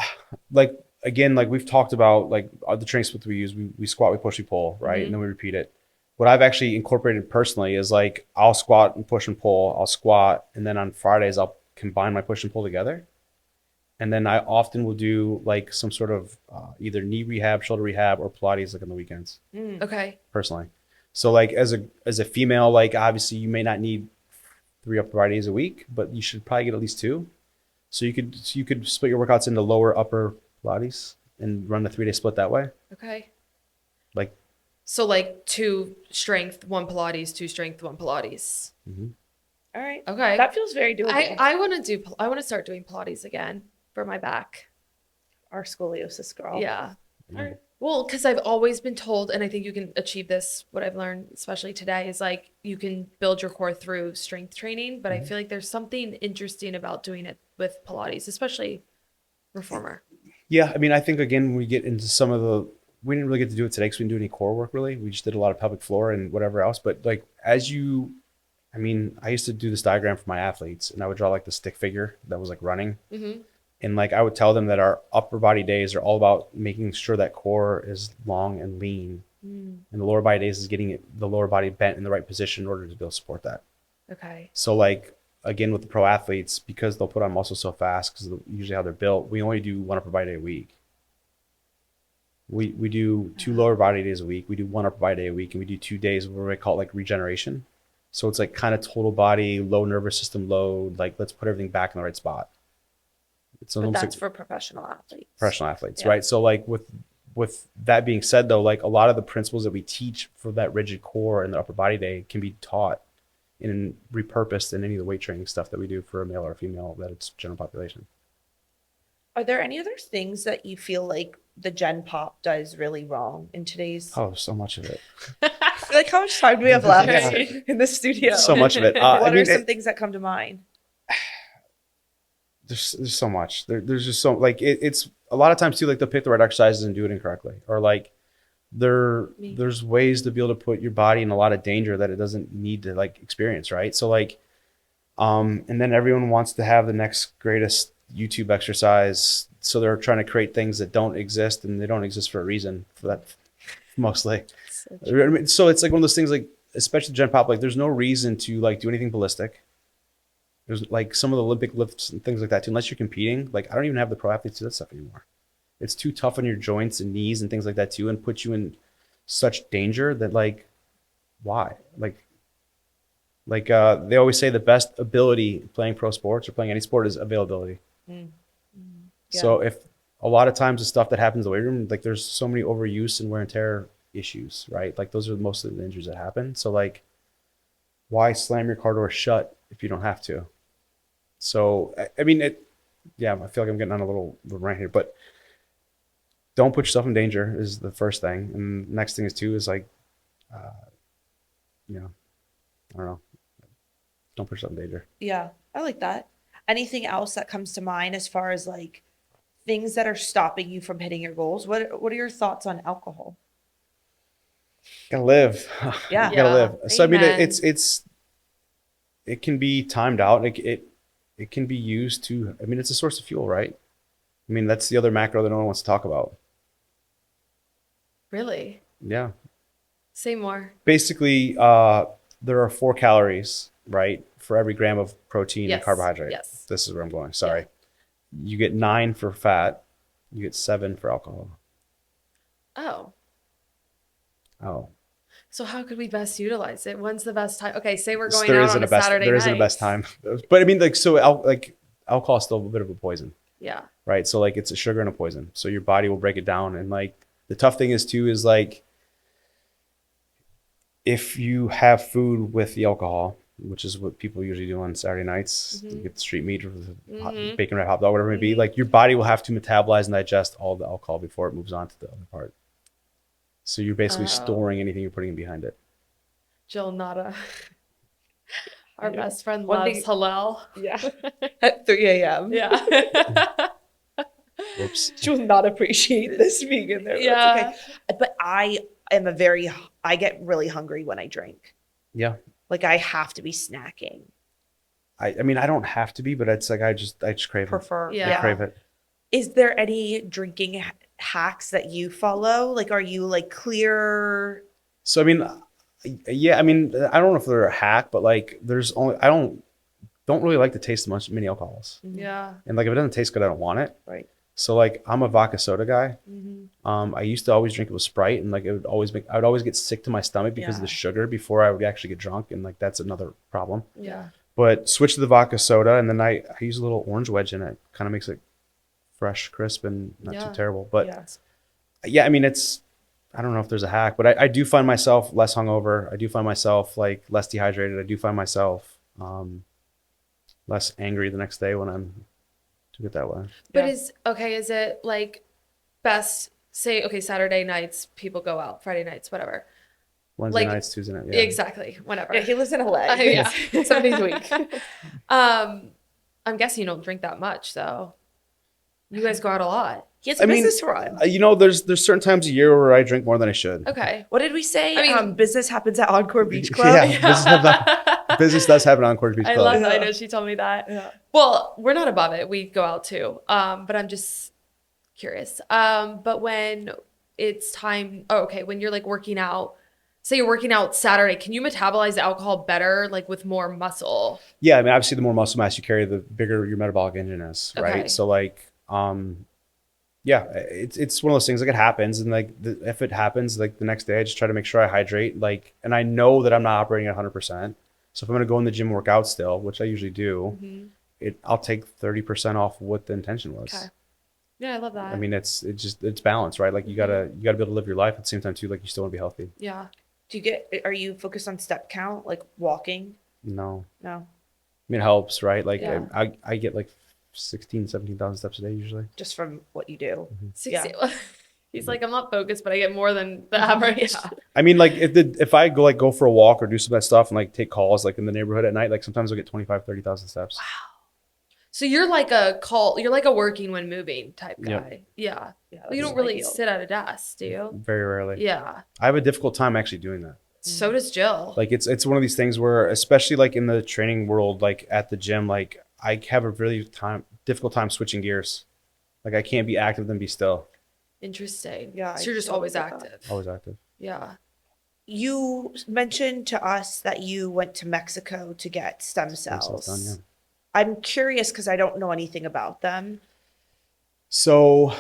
like again, like we've talked about, like the training split we use, we squat, we push, we pull, right, and then we repeat it. What I've actually incorporated personally is like I'll squat and push and pull. I'll squat, and then on Fridays I'll combine my push and pull together. And then I often will do like some sort of either knee rehab, shoulder rehab, or Pilates like on the weekends. Okay. Personally, so like as a female, like obviously you may not need 3 upper body days a week, but you should probably get at least 2. So you could split your workouts into lower, upper Pilates and run the 3-day split that way. Okay. Like, So like 2 strength, 1 Pilates, 2 strength, 1 Pilates. All right. Okay. That feels very doable. I want to start doing Pilates again for my back. Our scoliosis girl. Yeah. Well, because I've always been told, and I think you can achieve this, what I've learned, especially today, is like you can build your core through strength training. But I feel like there's something interesting about doing it with Pilates, especially reformer. yeah, I mean, I think again, we get into some of we didn't really get to do it today because we didn't do any core work really. We just did a lot of pelvic floor and whatever else. But like I used to do this diagram for my athletes, and I would draw like the stick figure that was like running. And like I would tell them that our upper body days are all about making sure that core is long and lean, and the lower body days is getting the lower body bent in the right position in order to be able to support that. Okay. So like again with the pro athletes, because they'll put on muscle so fast because usually how they're built, we only do 1 upper body day a week. We do 2 lower body days a week. We do 1 upper body day a week, and we do 2 days where we call it like regeneration. So it's like kind of total body, low nervous system load. Like let's put everything back in the right spot. It's But almost that's like for professional athletes. professional athletes, Yeah. right? So like with that being said though, like a lot of the principles that we teach for that rigid core and the upper body day can be taught and repurposed in any of the weight training stuff that we do for a male or a female that it's general population. Are there any other things that you feel like the Gen Pop does really wrong in today's? Oh, so much of it. Like how much time do we have left Yeah. in the studio? So much of it. What I mean, are some things that come to mind? there's so much. There's just so like it's a lot of times too. Like they'll pick the right exercises and do it incorrectly, or like there's ways to be able to put your body in a lot of danger that it doesn't need to like experience, right? So like, and then everyone wants to have the next greatest YouTube exercise, so they're trying to create things that don't exist, and they don't exist for a reason. For that, mostly. I mean, so it's like one of those things, like especially Gen Pop, like there's no reason to like do anything ballistic. There's like some of the Olympic lifts and things like that too, unless you're competing. Like I don't even have the pro athletes do that stuff anymore. it's too tough on your joints and knees and things like that too, and puts you in such danger that like, why? They always say the best ability playing pro sports or playing any sport is availability. Yeah. So if a lot of times the stuff that happens in the weight room, like there's so many overuse and wear and tear issues, right? Like those are most of the injuries that happen. So like, why slam your car door shut if you don't have to? So, I mean, I feel like I'm getting on a little rant here, but don't put yourself in danger is the first thing. And next thing is too, is like, I don't know. Don't put yourself in danger. Yeah, I like that. Anything else that comes to mind as far as like things that are stopping you from hitting your goals? What are your thoughts on alcohol? Gotta live. Yeah. Gotta live. So I mean, Amen. it can be timed out. It can be used to. I mean, it's a source of fuel, right? I mean, that's the other macro that no one wants to talk about. Really? Yeah. Say more. Basically, there are 4 calories, right, for every gram of protein and Yes. carbohydrate. Yes. This is where I'm going. Sorry. You get 9 for fat. You get 7 for alcohol. Oh. Oh. So how could we best utilize it? When's the best time? Okay, say we're going There out isn't on a a best. Saturday There night. isn't a best time. But I mean, like, so alcohol is still a bit of a poison, Yeah. right? So like, it's a sugar and a poison. So your body will break it down. And like, the tough thing is too, is like, if you have food with the alcohol, which is what people usually do on Saturday nights, you get the street meat or the bacon wrap hot dog, whatever it may be, like your body will have to metabolize and digest all the alcohol before it moves on to the other part. So you're basically storing anything you're putting behind it. Jill Nada. Our best friend One loves thing- halal. Yeah. At 3 a.m. Yeah. Whoops. She will not appreciate this vegan there. Yeah. That's okay. But I get really hungry when I drink. Yeah. Like I have to be snacking. I mean, I don't have to be, but it's like, I just crave it. Prefer. Yeah. I crave it. Is there any drinking hacks that you follow? Like, are you like clear? So, I mean, yeah, I mean, I don't know if they're a hack, but like I don't really like to taste many alcohols. Yeah. And like, if it doesn't taste good, I don't want it. Right. So like, I'm a vodka soda guy. Mm-hmm. I used to always drink it with Sprite, and like I would always get sick to my stomach because of the sugar before I would actually get drunk, and like that's another problem. Yeah. But switch to the vodka soda, and then I use a little orange wedge in it. Kind of makes it fresh, crisp, and not too terrible. But yeah, I mean, I don't know if there's a hack, but I do find myself less hungover. I do find myself like less dehydrated. I do find myself less angry the next day when I'm doing it that way. But is it like best say, okay, Saturday nights people go out, Friday nights, whatever. Wednesday Like, nights, Tuesday nights. Yeah. Exactly. Whenever. Yeah, he lives in LA. Yeah. 7 days a week. I'm guessing you don't drink that much, though. You guys go out a lot. He has a business to run. You know, there's certain times a year where I drink more than I should. Okay. What did we say? I mean- Business happens at Encore Beach Club. Business does happen on Encore Beach I Club. love that. I know she told me that. Yeah. Well, we're not above it. We go out too. But I'm just curious. But when it's time, when you're like working out, say you're working out Saturday, can you metabolize the alcohol better, like with more muscle? Yeah, I mean, obviously, the more muscle mass you carry, the bigger your metabolic engine is, right? Okay. So, like, yeah, it's one of those things. Like, it happens, and like, if it happens, like the next day, I just try to make sure I hydrate. Like, and I know that I'm not operating at 100%. So if I'm gonna go in the gym and work out still, which I usually do, I'll take 30% off what the intention was. Okay. Yeah, I love that. I mean, it's balance, right? Like, you gotta be able to live your life at the same time too. Like, you still want to be healthy. Yeah. Are you focused on step count, like walking? No. No. I mean, it helps, right? Like, Yeah. I get like 16, 17,000 steps a day usually. Just from what you do. 60. He's like, I'm not focused, but I get more than the average. I mean, like, if I go for a walk or do some of that stuff and like take calls like in the neighborhood at night, like sometimes I'll get 25, 30,000 steps. Wow. So you're like you're like a working when moving type guy. Yeah. Well, you don't really sit at a desk, do you? Very rarely. Yeah. I have a difficult time actually doing that. So does Jill. Like, it's one of these things where, especially like in the training world, like at the gym, like I have a really difficult time switching gears. Like, I can't be active then be still. Interesting. Yeah, So you're just always active. Always active. Yeah. You mentioned to us that you went to Mexico to get stem cells. Done, yeah. I'm curious because I don't know anything about them. So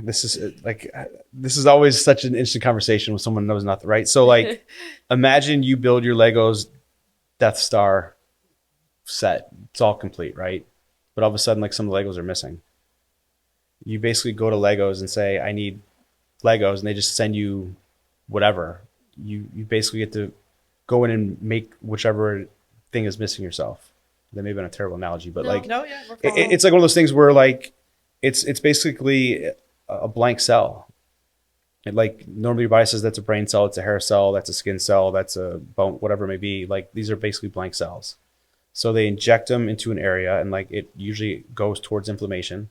this is always such an interesting conversation with someone who knows nothing, right? So like, imagine you build your Legos Death Star set. It's all complete, right? But all of a sudden, like some of the Legos are missing. You basically go to Legos and say, I need Legos, and they just send you whatever. You basically get to go in and make whichever thing is missing yourself. That may have been a terrible analogy, but we're following. it's like one of those things where like it's basically a blank cell. And like normally your body says that's a brain cell, it's a hair cell, that's a skin cell, that's a bone, whatever it may be. Like these are basically blank cells. So they inject them into an area, and like it usually goes towards inflammation,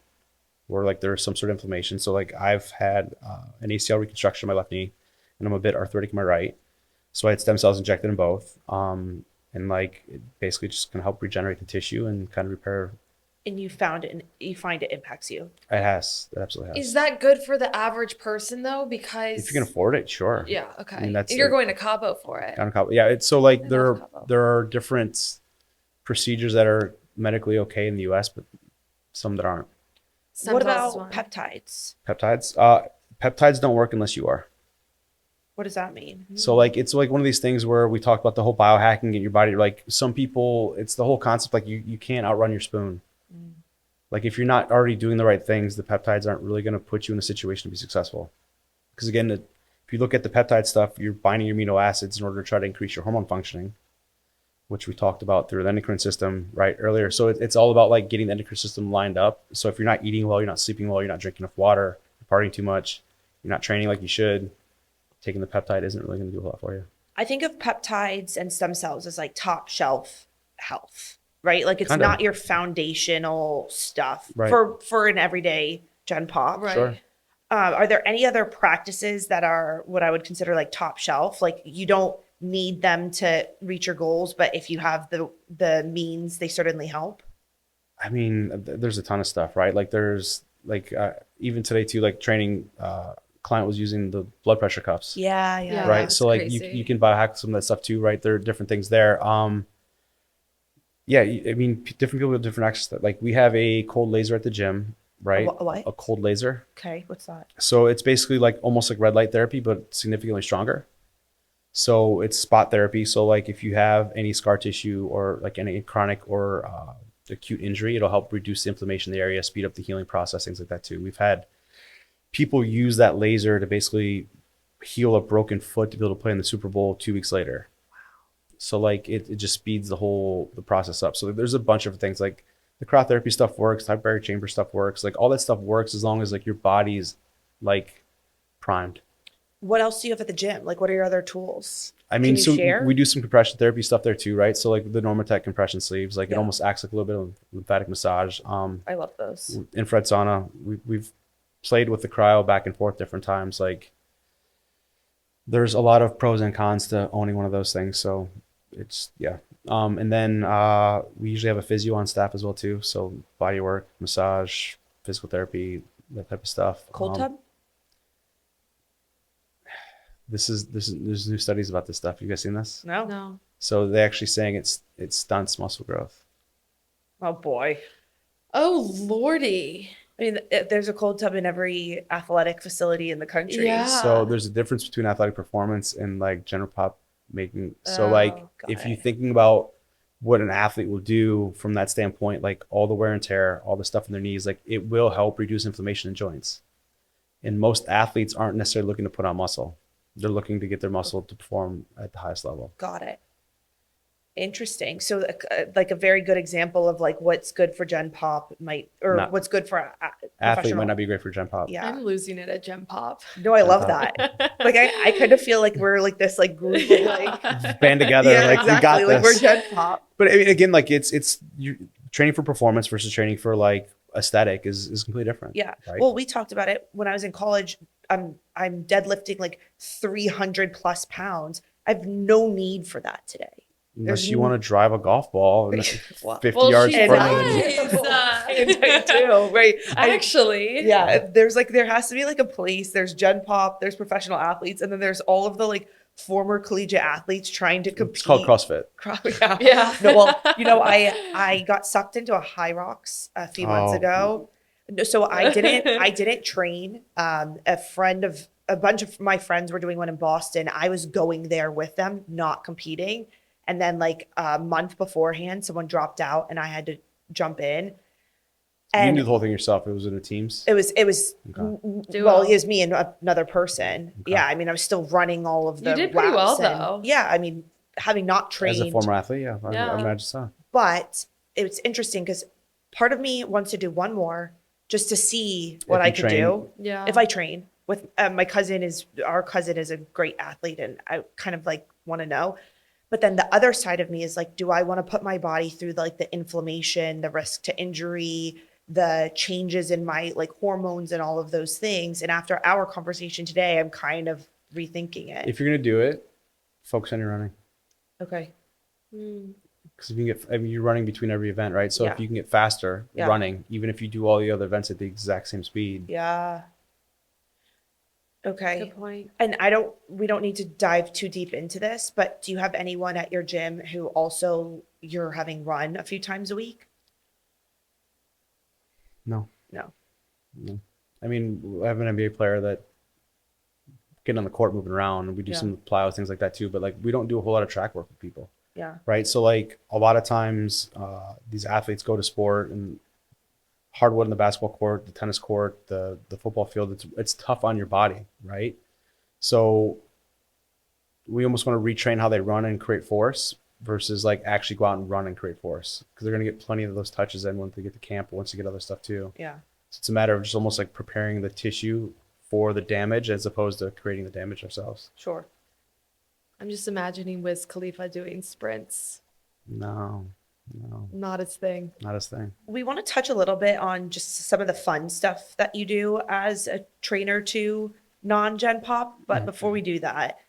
or like there's some sort of inflammation. So like I've had an ACL reconstruction in my left knee, and I'm a bit arthritic in my right. So I had stem cells injected in both. And like it basically just can help regenerate the tissue and kind of repair. And you find it impacts you. It has. It absolutely has. Is that good for the average person though? Because if you can afford it, sure. Yeah. Okay. I mean, You're going to Cabo for it. Yeah. It's so like I there love Cabo. are different procedures that are medically okay in the US, but some that aren't. What about peptides? Peptides don't work unless you are. What does that mean? So like it's like one of these things where we talk about the whole biohacking in your body. Like some people, it's the whole concept like you can't outrun your spoon. Like if you're not already doing the right things, the peptides aren't really going to put you in a situation to be successful. Because again, if you look at the peptide stuff, you're binding your amino acids in order to try to increase your hormone functioning, which we talked about through the endocrine system right earlier. So it's all about like getting the endocrine system lined up. So if you're not eating well, you're not sleeping well, you're not drinking enough water, you're partying too much, you're not training like you should, taking the peptide isn't really going to do a lot for you. I think of peptides and stem cells as like top shelf health, right? Like it's Kind of. not your foundational stuff Right. for an everyday Gen Pop. Right. Sure. Are there any other practices that are what I would consider like top shelf? Like you don't need them to reach your goals, but if you have the means, they certainly help. I mean, there's a ton of stuff, right? Like there's like even today too, like training client was using the blood pressure cuffs. Yeah. Right. that's So like crazy. you can biohack some of that stuff too, right? There are different things there. Yeah, I mean, different people have different access to that. Like we have a cold laser at the gym, right? A what? A cold laser. Okay, what's that? So it's basically like almost like red light therapy, but significantly stronger. So it's spot therapy. So like if you have any scar tissue or like any chronic or acute injury, it'll help reduce the inflammation in the area, speed up the healing process, things like that too. We've had people use that laser to basically heal a broken foot to be able to play in the Super Bowl 2 weeks later. So like it just speeds the process up. So there's a bunch of things like the cryotherapy stuff works, hyperbaric chamber stuff works, like all that stuff works as long as like your body's like primed. What else do you have at the gym? Like what are your other tools? I mean, Can you so share? we do some compression therapy stuff there too, right? So like the Normatec compression sleeves, like it Yeah. almost acts like a little bit of lymphatic massage. I love those. Infrared sauna. We've played with the cryo back and forth different times. Like there's a lot of pros and cons to owning one of those things. So it's and then we usually have a physio on staff as well too. So body work, massage, physical therapy, that type of stuff. Cold tub? There's new studies about this stuff. You guys seen this? No. So they actually saying it stunts muscle growth. Oh boy. Oh Lordy. I mean, there's a cold tub in every athletic facility in the country. Yeah. So there's a difference between athletic performance and like general pop making. So Oh, like got if you're it. thinking about what an athlete will do from that standpoint, like all the wear and tear, all the stuff in their knees, like it will help reduce inflammation in joints. And most athletes aren't necessarily looking to put on muscle. They're looking to get their muscle to perform at the highest level. Got it. Interesting. So like a very good example of like what's good for Gen Pop Not- what's good for Athlete professional. might not be great for Gen Pop. Yeah. I'm losing it at Gem Pop. No, I love that. Like I kind of feel like we're like this like group of like Band together, yeah, like exactly. we got like this. we're Gen Pop. But I mean, again, like it's you training for performance versus training for like aesthetic is completely different. Yeah. Right? Well, we talked about it when I was in college. I'm deadlifting like 300 plus pounds. I have no need for that today. Unless there's you want to drive a golf ball and Well, 50 Well, yards she further does. than you. I do, right? Actually. Yeah, there has to be like a place. There's Gen Pop, there's professional athletes, and then there's all of the like former collegiate athletes trying to compete. It's called CrossFit. Yeah. Yeah. No, well, I got sucked into a High Rocks a few months Oh. ago. No, so I didn't train. A bunch of my friends were doing one in Boston. I was going there with them, not competing. And then like a month beforehand, someone dropped out and I had to jump in. You And knew the whole thing yourself. It was in a teams. it was, Okay. well, it was me and another person. Okay. Yeah. I mean, I was still running all of the You did pretty well, laps and- though. Yeah. I mean, having not trained. As a former athlete, yeah. I imagine so. But it's interesting because part of me wants to do one more just to see what If I you could train. do. Yeah. If I train with our cousin is a great athlete and I kind of like want to know. But then the other side of me is like, do I want to put my body through like the inflammation, the risk to injury, the changes in my like hormones and all of those things? And after our conversation today, I'm kind of rethinking it. If you're going to do it, focus on your running. Okay. Because if you can get, you're running between every event, right? So Yeah. if you can get faster Yeah. running, even if you do all the other events at the exact same speed. Yeah. Okay. Good point. And we don't need to dive too deep into this, but do you have anyone at your gym who also you're having run a few times a week? No. No. I mean, I have an NBA player that getting on the court, moving around, and we do Yeah. some plyos, things like that too. But like, we don't do a whole lot of track work with people, Yeah. right? So like, a lot of times, these athletes go to sport and hardwood in the basketball court, the tennis court, the football field. It's tough on your body, right? So we almost want to retrain how they run and create force versus like actually go out and run and create force because they're going to get plenty of those touches in once they get to camp, once they get other stuff too. Yeah. So it's a matter of just almost like preparing the tissue for the damage as opposed to creating the damage ourselves. Sure. I'm just imagining Wiz Khalifa doing sprints. No, Not his thing. not his thing. We want to touch a little bit on just some of the fun stuff that you do as a trainer to non-Gen Pop. But before we do that,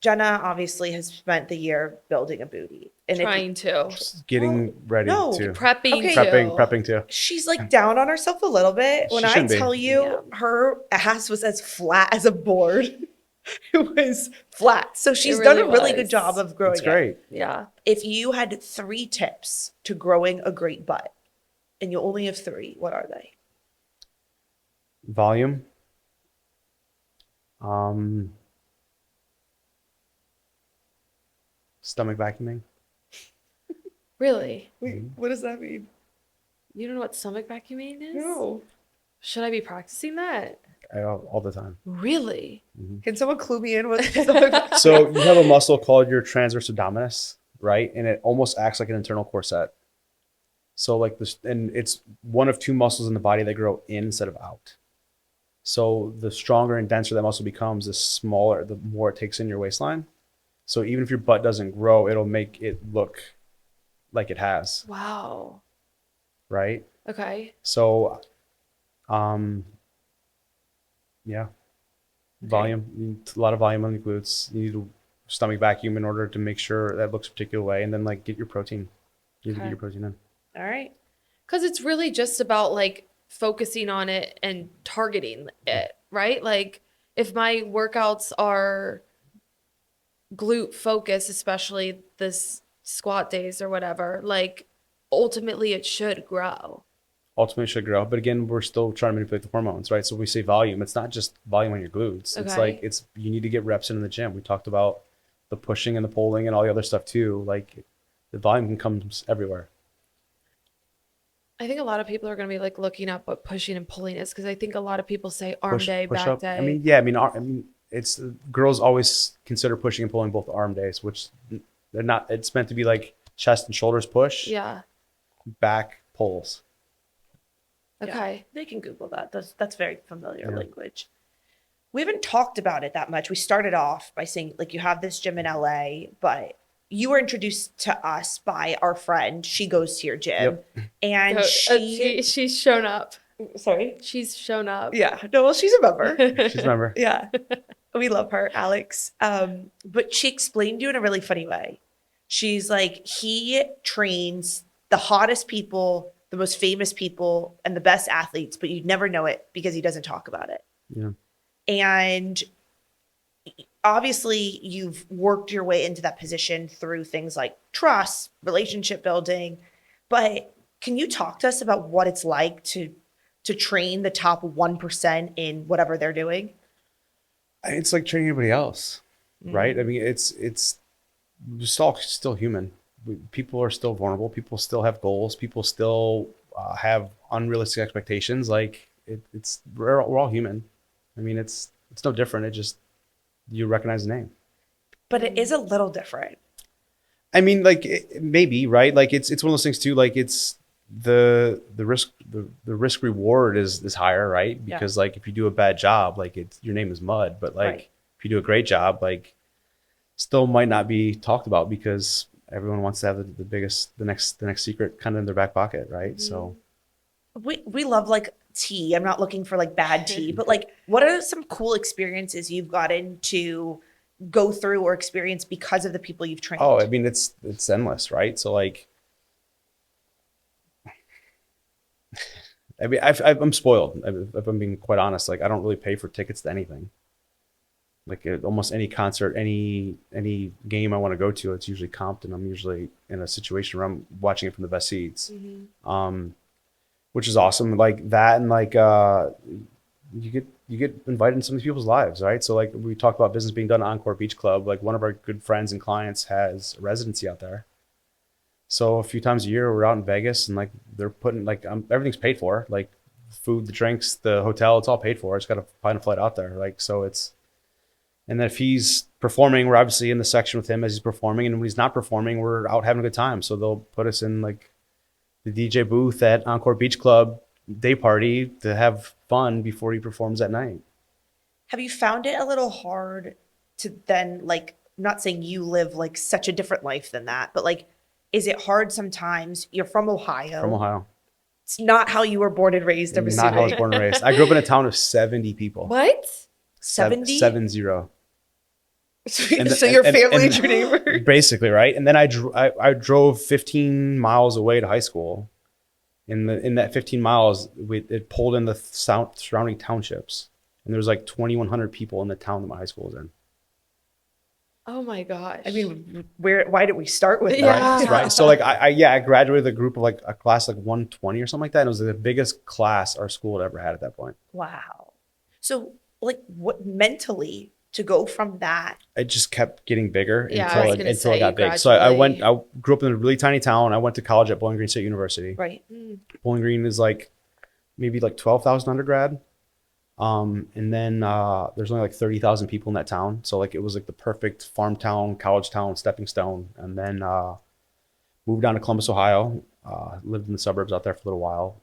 Jenna obviously has spent the year building a booty. And Trying to. Just getting ready no. to. Prepping Okay. to. Prepping too. she's like down on herself a little bit. When She I shouldn't be. tell you her ass was as flat as a board, it was flat. So she's done a really really was. good job of growing It's it. great. Yeah. If you had 3 tips to growing a great butt, and you only have 3, what are they? Volume. Stomach vacuuming. Really? Wait, what does that mean? You don't know what stomach vacuuming is? No. Should I be practicing that? All the time. Really? Can someone clue me in with So you have a muscle called your transverse abdominis, right? And it almost acts like an internal corset. So like this, and it's one of 2 muscles in the body that grow in instead of out. So the stronger and denser that muscle becomes, the smaller, the more it takes in your waistline. So even if your butt doesn't grow, it'll make it look like it has, Wow. right? Okay. So, yeah, volume. You need a lot of volume on the glutes. You need a stomach vacuum in order to make sure that looks a particular way, and then like get your protein. You need to Okay. get your protein in. All right. Because it's really just about like focusing on it and targeting it, right? Like if my workouts are glute focus, especially this squat days or whatever, like ultimately it should grow. Ultimately, it should grow, but again, we're still trying to manipulate the hormones, right? So we say volume. It's not just volume on your glutes. It's Okay. like you need to get reps in the gym. We talked about the pushing and the pulling and all the other stuff too. Like the volume can come everywhere. I think a lot of people are going to be like looking up what pushing and pulling is because I think a lot of people say arm day, back up. day. I mean, it's girls always consider pushing and pulling both arm days, which they're not. It's meant to be like chest and shoulders push, yeah. back pulls. Okay. They can Google that. That's very familiar Yeah. language. We haven't talked about it that much. We started off by saying like you have this gym in LA, but you were introduced to us by our friend. She goes to your gym, and she's shown up. sorry. She's shown up. Yeah. No, well, she's a member. She's a member. Yeah. We love her, Alex. But she explained to you in a really funny way. She's like, he trains the hottest people, the most famous people, and the best athletes, but you'd never know it because he doesn't talk about it. Yeah. And obviously, you've worked your way into that position through things like trust, relationship building. But can you talk to us about what it's like to to train the top 1% in whatever they're doing? It's like training anybody else, right? I mean, it's still human. People are still vulnerable. People still have goals. People still have unrealistic expectations. Like we're all human. I mean, it's no different. It just, you recognize the name. But it is a little different. I mean, like maybe, right? Like it's one of those things too. Like it's the risk reward is higher, right? Because like if you do a bad job, like your name is mud. But like if you do a great job, like still might not be talked about because everyone wants to have the next secret kind of in their back pocket, right? So we love like tea. I'm not looking for like bad tea, but like what are some cool experiences you've gotten to go through or experience because of the people you've trained? Oh, I mean, it's endless, right? So like, I mean, I'm spoiled. If I'm being quite honest, like I don't really pay for tickets to anything. Like almost any concert, any game I want to go to, it's usually comped, and I'm usually in a situation where I'm watching it from the best seats, which is awesome. Like that, and like you get invited into some of these people's lives, right? So like we talked about business being done at Encore Beach Club. Like one of our good friends and clients has a residency out there. So a few times a year we're out in Vegas, and like they're putting like everything's paid for, like food, the drinks, the hotel, it's all paid for. It's got to find a flight out there, like so it's. And then if he's performing, we're obviously in the section with him as he's performing, and when he's not performing, we're out having a good time. So they'll put us in like the DJ booth at Encore Beach Club day party to have fun before he performs at night. Have you found it a little hard to then, like, I'm not saying you live like such a different life than that, but like, is it hard sometimes? You're from Ohio. From Ohio. It's not how you were born and raised. I'm Not how I was assuming. born and raised. I grew up in a town of 70 people. What? 70? 70. So your family and your neighbor. Basically, right? And then I drove 15 miles away to high school. In that 15 miles, it pulled in the surrounding townships, and there was like 2,100 people in the town that my high school was in. Oh my gosh. I mean, why did we start with Yeah. that? Right. So like I graduated a group of like a class like 120 or something like that. And it was the biggest class our school had ever had at that point. Wow. So like what mentally to go from that? It just kept getting bigger Yeah, I was until gonna it say got big. So I gradually. grew up in a really tiny town. I went to college at Bowling Green State University. Right. Bowling Green is like maybe like 12,000 undergrad. And then there's only like 30,000 people in that town. So like it was like the perfect farm town, college town, stepping stone. And then moved down to Columbus, Ohio. Lived in the suburbs out there for a little while.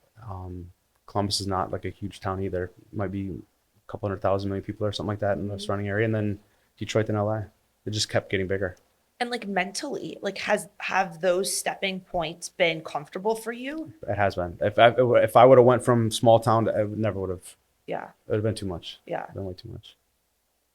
Columbus is not like a huge town either. It might be a couple 100,000 million people or something like that in the surrounding area. And then Detroit and LA. It just kept getting bigger. And like mentally, like have those stepping points been comfortable for you? It has been. If I would have went from small town to, I never would have. Yeah. It would have been too much. Yeah. Been way too much.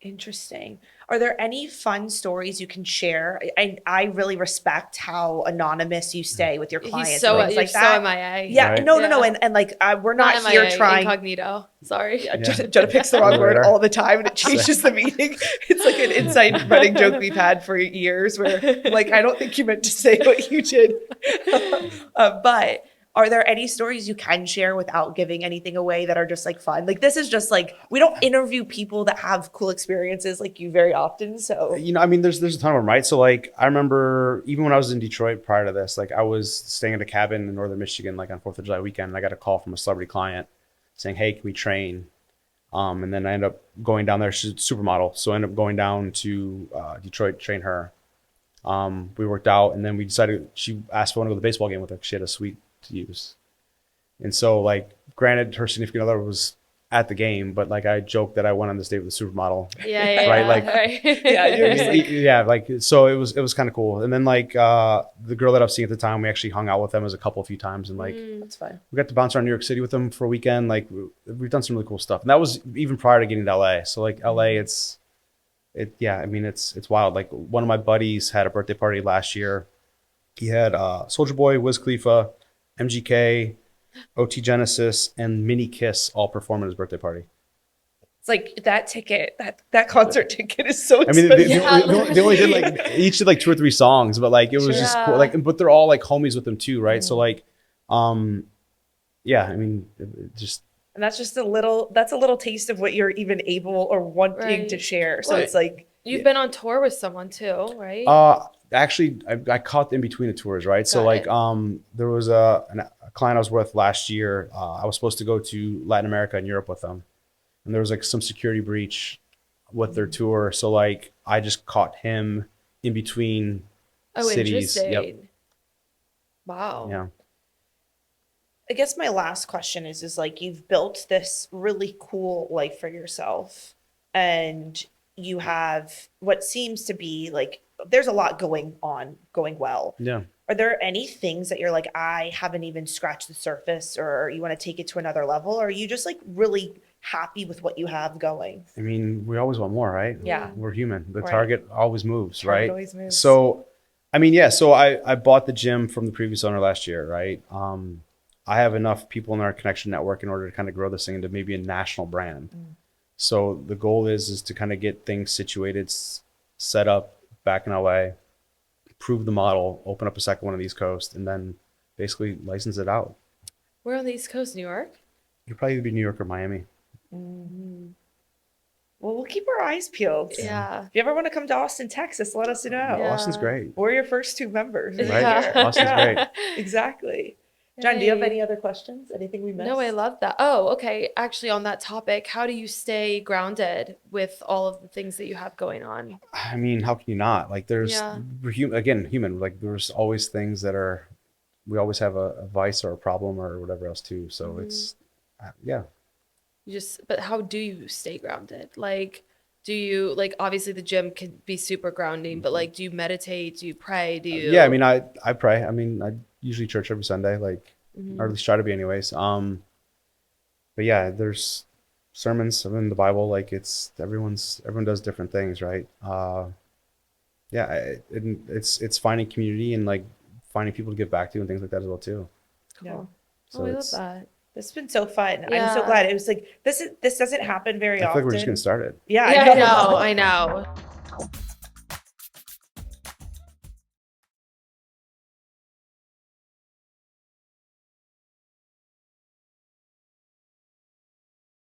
Interesting. Are there any fun stories you can share? I really respect how anonymous you stay with your clients. He's so, and things you're like that. so MIA. Yeah, Right. no. Yeah. And like we're not MIA, here trying. incognito. Sorry. Yeah, Jenna picks the wrong word all the time and it changes the meaning. It's like an inside running joke we've had for years where like, I don't think you meant to say what you did. But are there any stories you can share without giving anything away that are just like fun? Like this is just like, we don't interview people that have cool experiences like you very often. So, You know, I mean, there's a ton of them, right? So like, I remember even when I was in Detroit prior to this, like I was staying at a cabin in northern Michigan, like on 4th of July weekend, and I got a call from a celebrity client saying, "Hey, can we train?" And then I ended up going down there. She's a supermodel, so I ended up going down to Detroit to train her. We worked out, and then we decided, she asked if I want to go to the baseball game with her because she had a suite to use. And so like, granted, her significant other was at the game, but like I joked that I went on this date with a supermodel. Yeah. Right, like- Yeah, you're just like- Yeah, like so it was kind of cool. And then like the girl that I was seeing at the time, we actually hung out with them as a couple a few times, and like that's fine. we got to bounce around New York City with them for a weekend. Like we've done some really cool stuff, and that was even prior to getting to LA. So like LA, it's wild. Like one of my buddies had a birthday party last year. He had Soulja Boy, Wiz Khalifa, MGK, OT Genesis, and Mini Kiss all perform at his birthday party. It's like that ticket, that concert ticket is so I mean, expensive. they only did like each did like 2 or 3 songs, but like it was just cool. Like, but they're all like homies with them too, right? So like, yeah, I mean, it just And that's just a little taste of what you're even able or wanting to Right. share. So Well, it's like, You've been on tour with someone too, right? Actually, I caught in between the tours, right? So Got like, it. there was a client I was with last year. I was supposed to go to Latin America and Europe with them, and there was like some security breach with their tour. So like, I just caught him in between Oh, cities. Yep. interesting. Wow. Yeah. I guess my last question is like, you've built this really cool life for yourself, and you have what seems to be like, there's a lot going well. Yeah. Are there any things that you're like, I haven't even scratched the surface, or you want to take it to another level? Or are you just like really happy with what you have going? I mean, we always want more, right? Yeah. We're human. The Right. target always moves, Target right? always moves. So, I mean, yeah. So I bought the gym from the previous owner last year, right? I have enough people in our connection network in order to kind of grow this thing into maybe a national brand. So the goal is to kind of get things situated, set up back in LA, prove the model, open up a second one on the East Coast, and then basically license it out. We're on the East Coast, New York. It'll probably be New York or Miami. Well, we'll keep our eyes peeled. Yeah. If you ever want to come to Austin, Texas, let us know. Yeah. Austin's great, We're your first 2 members. right? Yeah. Austin's great. Exactly. John, do you have Hey. any other questions? Anything we missed? No, I love that. Oh, okay. Actually, on that topic, how do you stay grounded with all of the things that you have going on? I mean, how can you not? Like, Yeah. we're human. Like, there's always things we always have a vice or a problem or whatever else too. So it's, yeah. But how do you stay grounded? Like, do you, like, obviously the gym can be super grounding, but like, do you meditate? Do you pray? Do you? Yeah, I mean, I pray. I mean, I usually church every Sunday, like, or at least try to be anyways. But yeah, there's sermons in the Bible. Like, everyone does different things, right? Yeah, it's finding community and like finding people to give back to and things like that as well too. Cool. Yeah. So Oh, I love it's, that. This has been so fun. I'm Yeah. so glad. It was like, this doesn't happen very I feel often. like we're just getting started. Yeah, Yeah, I know. I know.